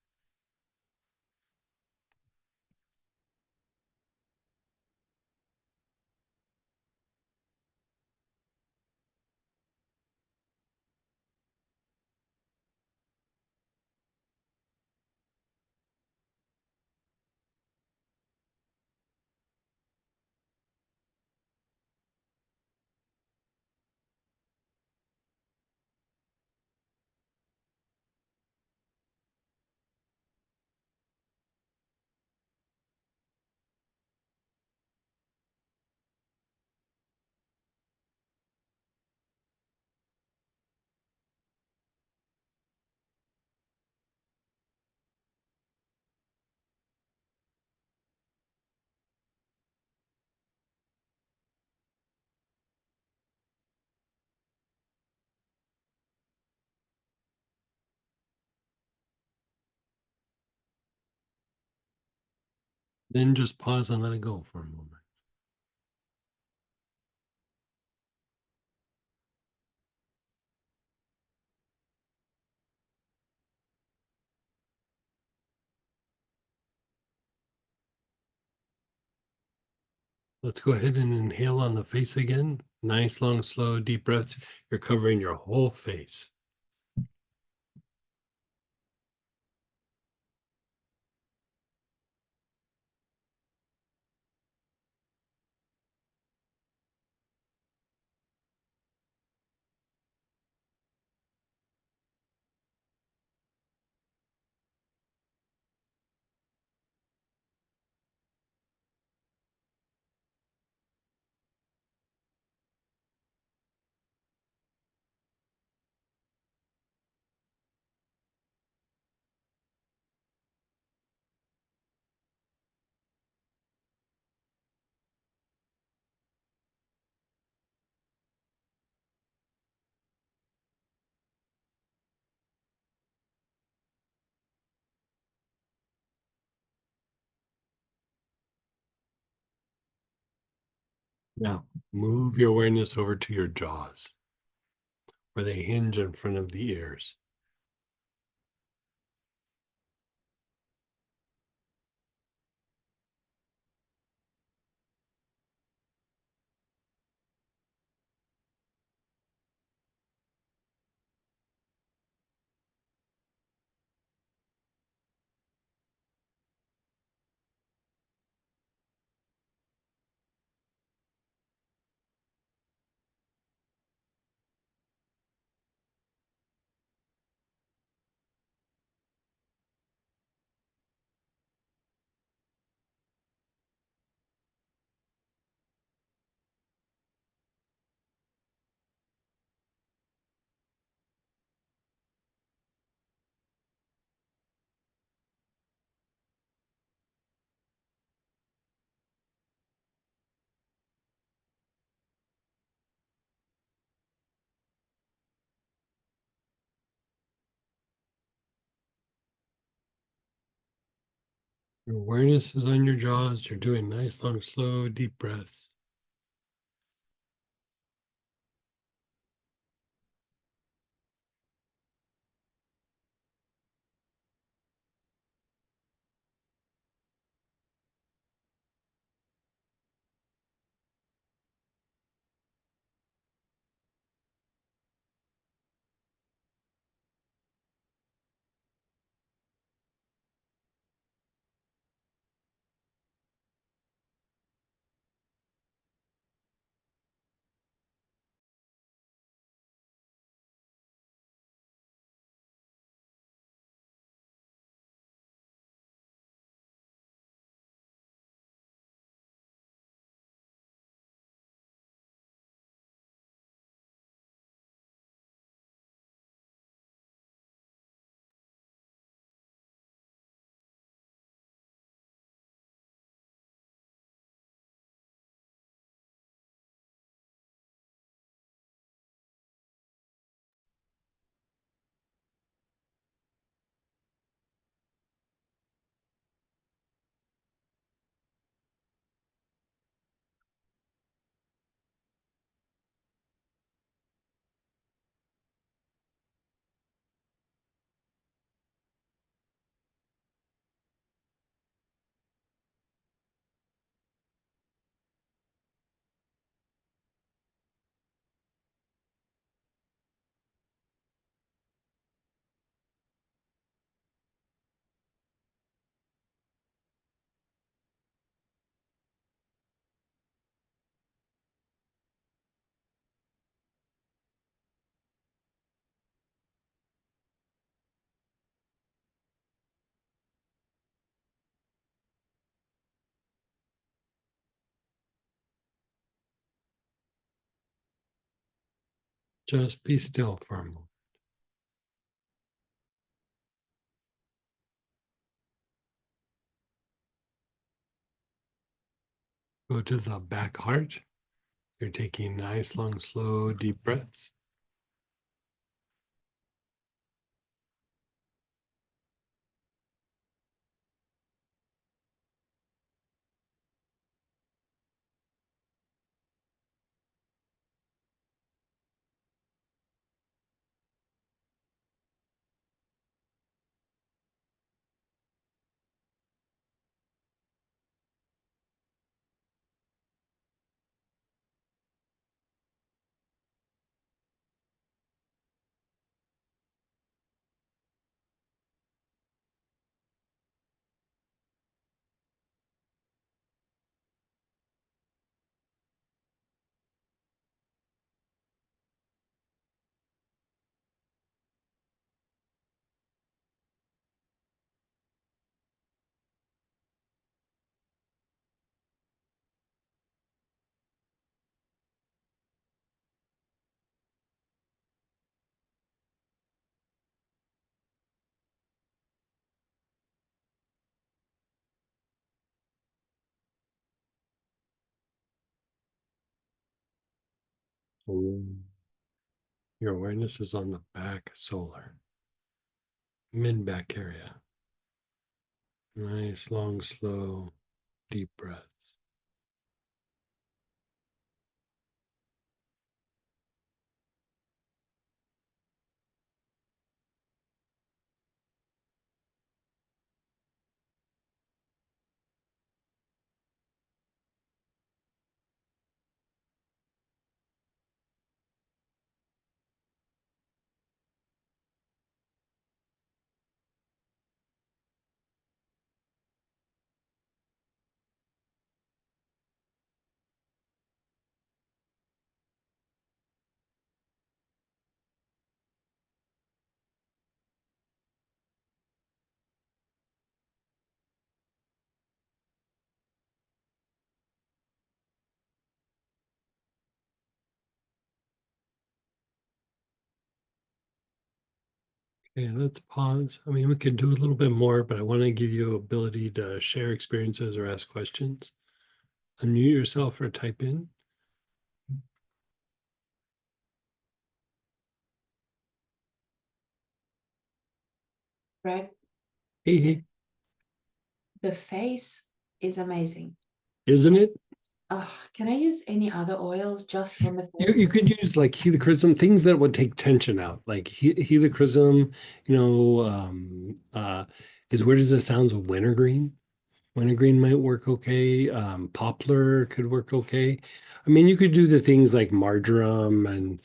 Then just pause and let it go for a moment. Let's go ahead and inhale on the face again. Nice, long, slow, deep breaths. You're covering your whole face. Now, move your awareness over to your jaws, where they hinge in front of the ears. Your awareness is on your jaws. You're doing nice, long, slow, deep breaths. Just be still for a moment. Go to the back heart. You're taking nice, long, slow, deep breaths. Your awareness is on the back solar, mid back area. Nice, long, slow, deep breaths. Okay, let's pause. I mean, we could do a little bit more, but I want to give you ability to share experiences or ask questions. Unmute yourself or type in. Greg, Hey, hey, the face is amazing. isn't it? Can I use any other oils just on the You face? could use like helichrysum, things that would take tension out, like helichrysum, is where does it sound? Wintergreen? Wintergreen might work okay. Poplar could work okay. I mean, you could do the things like marjoram and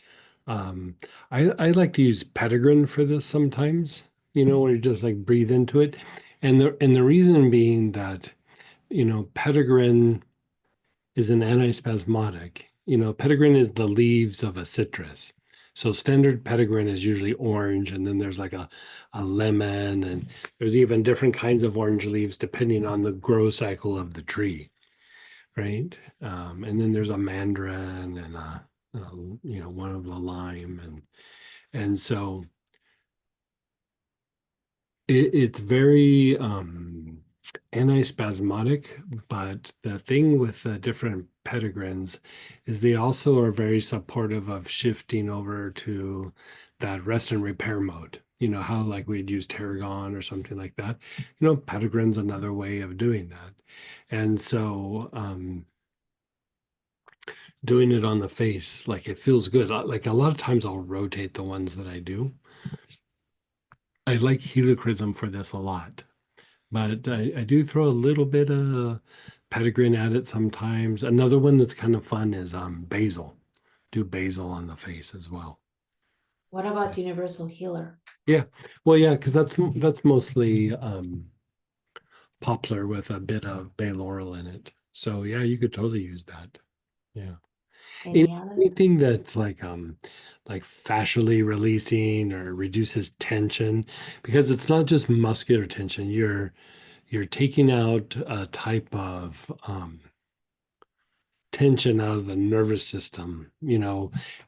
um, I like to use petitgrain for this sometimes, where you just like breathe into it. And the reason being that, petitgrain is an antispasmodic. Petitgrain is the leaves of a citrus. So standard petitgrain is usually orange, and then there's like a lemon, and there's even different kinds of orange leaves depending on the growth cycle of the tree, right? And then there's a mandarin and one of the lime, and so it's very antispasmodic, but the thing with the different petitgrains is they also are very supportive of shifting over to that rest and repair mode. You know how like we'd use tarragon or something like that. Petitgrain's another way of doing that. And so doing it on the face, like it feels good. Like a lot of times I'll rotate the ones that I do. I like helichrysum for this a lot. But I do throw a little bit of petitgrain at it sometimes. Another one that's kind of fun is basil. Do basil on the face as well. What about universal healer? Yeah, well, yeah, because that's mostly poplar with a bit of bay laurel in it. So yeah, you could totally use that. Yeah. Any other? Anything that's like fascially releasing or reduces tension, because it's not just muscular tension. You're taking out a type of tension out of the nervous system.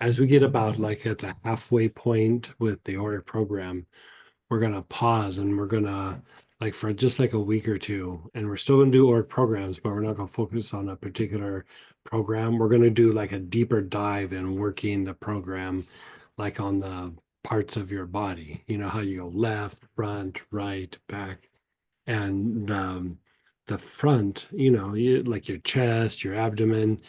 As we get about like at the halfway point with the Auric program, we're gonna pause and we're gonna like for just like a week or two, and we're still gonna do Auric programs, but we're not gonna focus on a particular program. We're gonna do like a deeper dive in working the program, like on the parts of your body. You know how you go left, front, right, back, and the front, like your chest, your abdomen,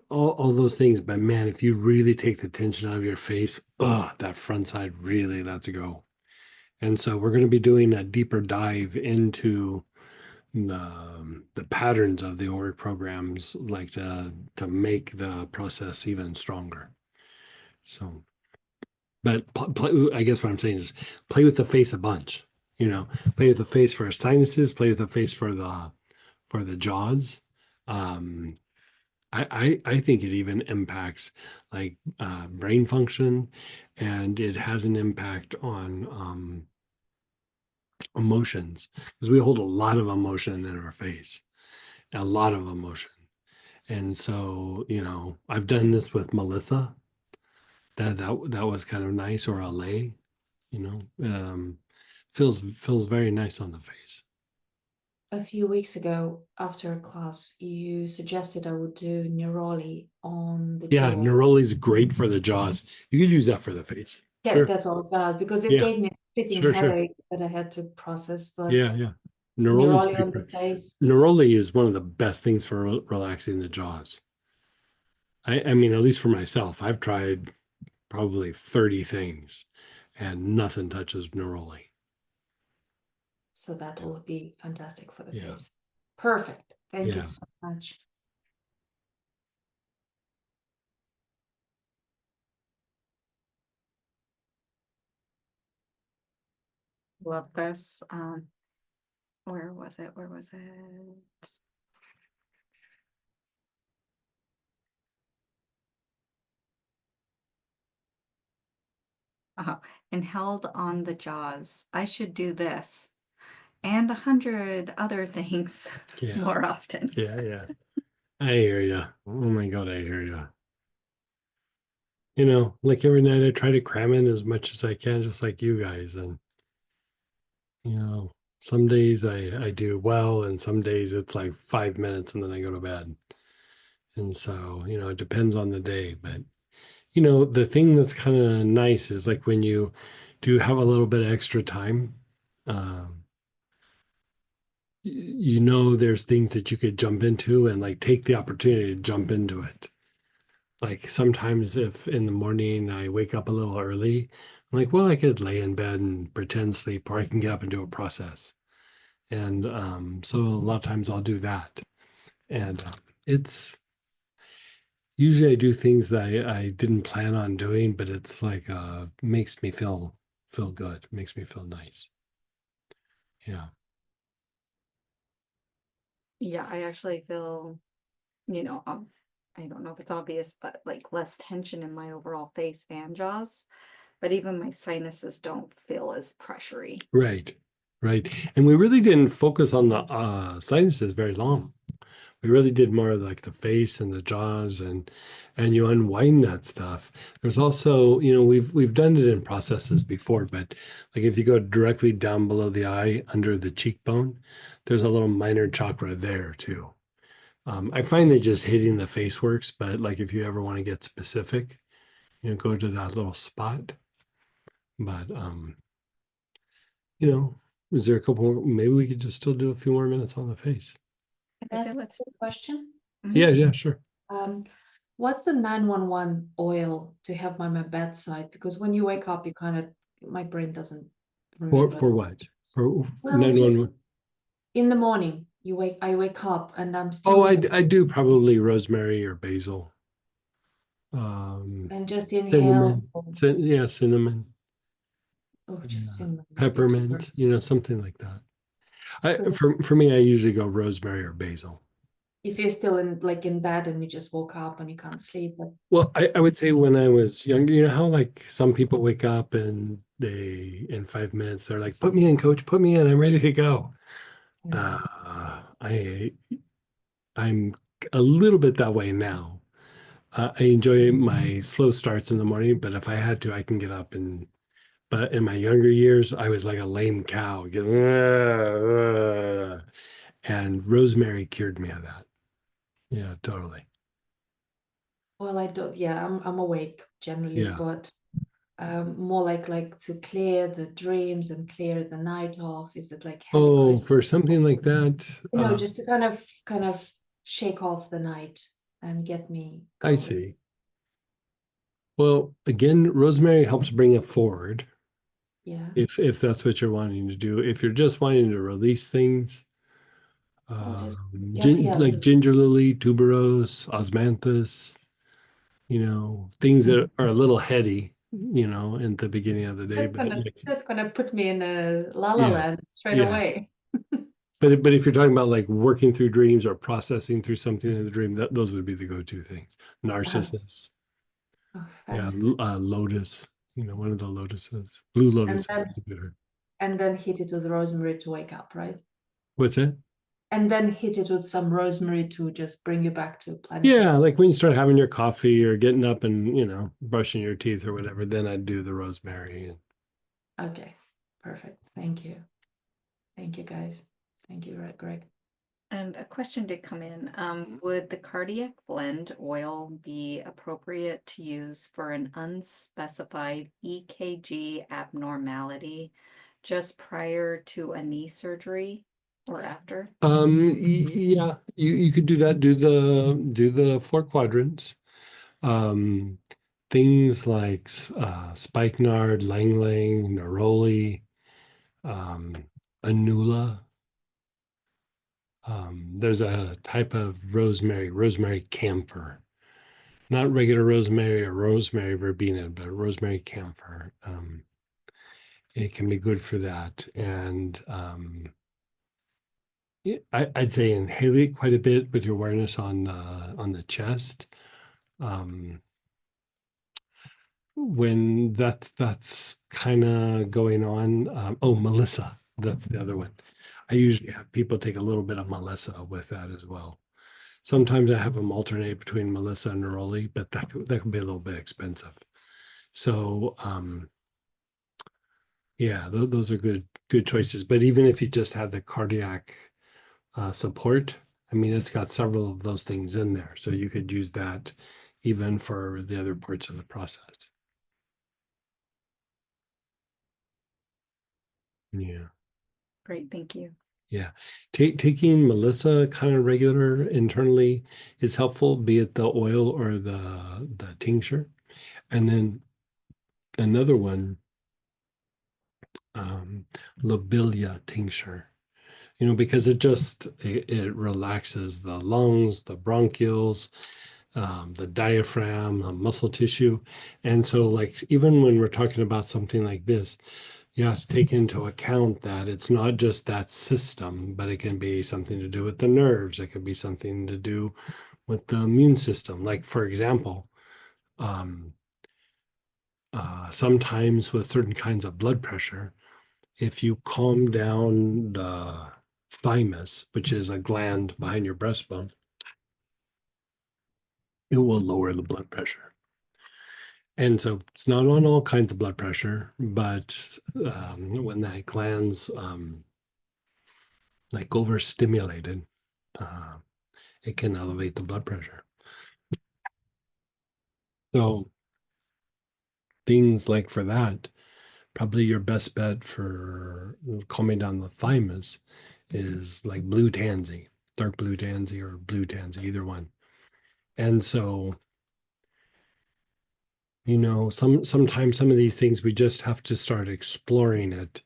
all those things. But man, if you really take the tension out of your face, that front side really lets go. And so we're going to be doing a deeper dive into the patterns of the Auric programs, like to make the process even stronger. So, but I guess what I'm saying is play with the face a bunch. Play with the face for sinuses, play with the face for the jaws. Um, I think it even impacts like brain function, and it has an impact on emotions, because we hold a lot of emotion in our face, a lot of emotion. And so, I've done this with Melissa. That was kind of nice, or LA, you know, um, feels very nice on the face. A few weeks ago, after a class, you suggested I would do neroli on the Yeah, jaw. neroli is great for the jaws. You could use that for the face. Yeah, Sure. that's what I was gonna ask, because it Yeah. gave me a spitting Sure. headache that I had to process. But Yeah. Neroli's neroli great on the for face, neroli is one of the best things for relaxing the jaws. I mean, at least for myself, I've tried probably 30 things and nothing touches neroli. so that will be fantastic for the Yeah. face. Perfect. Thank you Yeah. so much. Love this. Where was it? Where was it? And held on the jaws. I should do this and 100 other things Yeah. more often. Yeah. I hear you. Oh my God, I hear you. You know, like every night I try to cram in as much as I can, just like you guys. And, you know, some days I do well, and some days it's like 5 minutes and then I go to bed. And so, you know, it depends on the day. But, you know, the thing that's kind of nice is like when you do have a little bit of extra time, um, you know, there's things that you could jump into and like take the opportunity to jump into it. Like sometimes if in the morning I wake up a little early, I'm like, well, I could lay in bed and pretend sleep, or I can get up and do a process. And so a lot of times I'll do that. And it's usually I do things that I didn't plan on doing, but it's like makes me feel good, makes me feel nice. Yeah. Yeah, I actually feel, you know, I don't know if it's obvious, but like less tension in my overall face and jaws. But even my sinuses don't feel as pressury. Right. Right. And we really didn't focus on the sinuses very long. We really did more of like the face and the jaws, and you unwind that stuff. There's also, you know, we've done it in processes before, but like if you go directly down below the eye under the cheekbone, there's a little minor chakra there too. I find that just hitting the face works, but like if you ever want to get specific, you know, go to that little spot. But you know, is there a couple more, maybe we could just still do a few more minutes on the face. I Can I said ask let's. a question? Yeah, yeah, sure. What's the 911 oil to have by my bedside? Because when you wake up, you kind of, my brain doesn't remember. For what? For Well, it's just 911. in the morning, I wake up and I'm still Oh, in the, I do probably rosemary or basil. and just inhale. Cinnamon. Yeah, cinnamon. Oh, just Yeah. cinnamon would be too Peppermint, you know, something like that. good. For me, I usually go rosemary or basil. If you're still in like in bed and you just woke up and you can't sleep, but Well, I would say when I was younger, you know how like some people wake up and they in 5 minutes they're like, "Put me in, coach, put me in, I'm ready to go." no. I'm a little bit that way now. I enjoy my slow starts in the morning, but if I had to, I can get up and. But in my younger years, I was like a lame cow, and rosemary cured me of that. Yeah, totally. Well, I don't, yeah, I'm awake generally, Yeah. but more like to clear the dreams and clear the night off. Is it like heavy Oh, crystal? for something like that, You know, just to kind of shake off the night and get me I going. see. Well, again, rosemary helps bring it forward Yeah. if that's what you're wanting to do. If you're just wanting to release things, I'll just yeah. like ginger lily, tuberose, osmanthus, you know, things that are a little heady, you know, in the beginning of the day. But like, That's gonna put me in a la la yeah, land straight yeah. away. But if you're talking about like working through dreams or processing through something in the dream, that those would be the go-to things. Narcissus, Oh, yeah, fancy. lotus, you know, one of the lotuses, blue And lotus in then particular. hit it with rosemary to wake up, right? What's that? And then hit it with some rosemary to just bring you back to planet Yeah, Earth. like when you start having your coffee or getting up and, you know, brushing your teeth or whatever, then I'd do the rosemary. And Okay, perfect. Thank you. Thank you, guys. Thank you, Greg. And a question did come in. Would the cardiac blend oil be appropriate to use for an unspecified EKG abnormality just prior to a knee surgery or after? yeah, you could do that, do the four quadrants. Um, things like spikenard, lang lang, neroli, um, anula. There's a type of rosemary camphor, not regular rosemary or rosemary verbena, but rosemary camphor. It can be good for that, and I'd say inhale it quite a bit with your awareness on the chest. Um, when that's kind of going on. Oh, Melissa, that's the other one. I usually have people take a little bit of Melissa with that as well. Sometimes I have them alternate between Melissa and Neroli, but that can be a little bit expensive. So yeah, those are good choices. But even if you just have the cardiac support, I mean, it's got several of those things in there, so you could use that even for the other parts of the process. Yeah. Great, thank you. Yeah, taking Melissa kind of regular internally is helpful, be it the oil or the tincture. And then another one, lobelia tincture, because it relaxes the lungs, the bronchioles, the diaphragm, muscle tissue. And so like, even when we're talking about something like this, you have to take into account that it's not just that system, but it can be something to do with the nerves. It could be something to do with the immune system. Like, for example, sometimes with certain kinds of blood pressure, if you calm down the thymus, which is a gland behind your breastbone, it will lower the blood pressure. And so it's not on all kinds of blood pressure, but when that gland's like overstimulated, it can elevate the blood pressure. So things like for that, probably your best bet for calming down the thymus is like blue tansy, dark blue tansy or blue tansy, either one. And so, sometimes some of these things we just have to start exploring it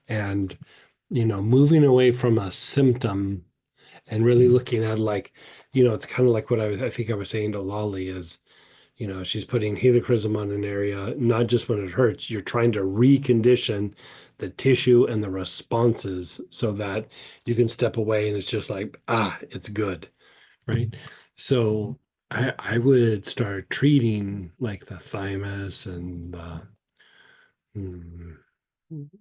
and, moving away from a symptom and really looking at like, it's kind of like what I think I was saying to Lolly is, she's putting helichrysum on an area, not just when it hurts, you're trying to recondition the tissue and the responses so that you can step away and it's just like, it's good, right? So I would start treating like the thymus and mm,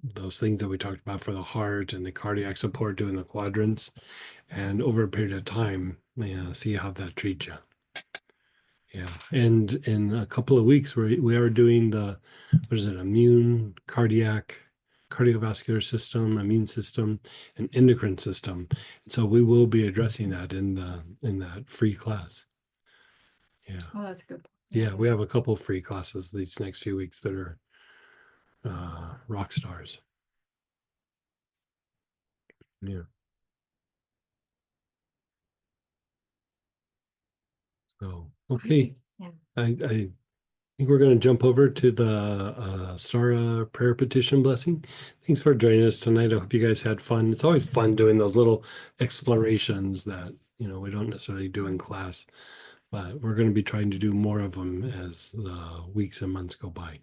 those things that we talked about for the heart and the cardiac support doing the quadrants. And over a period of time, see how that treats you. Yeah, and in a couple of weeks, we are doing immune, cardiovascular system, immune system, and endocrine system. And so we will be addressing that in that free class. Yeah. Oh, that's good. Yeah, we have a couple of free classes these next few weeks that are rock stars. Yeah. So okay. Yeah. I think we're going to jump over to the Stara prayer petition blessing. Thanks for joining us tonight. I hope you guys had fun. It's always fun doing those little explorations that, we don't necessarily do in class, but we're going to be trying to do more of them as the weeks and months go by.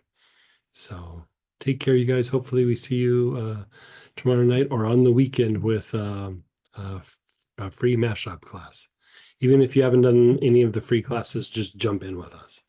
So take care, you guys. Hopefully we see you tomorrow night or on the weekend with a free mashup class. Even if you haven't done any of the free classes, just jump in with us.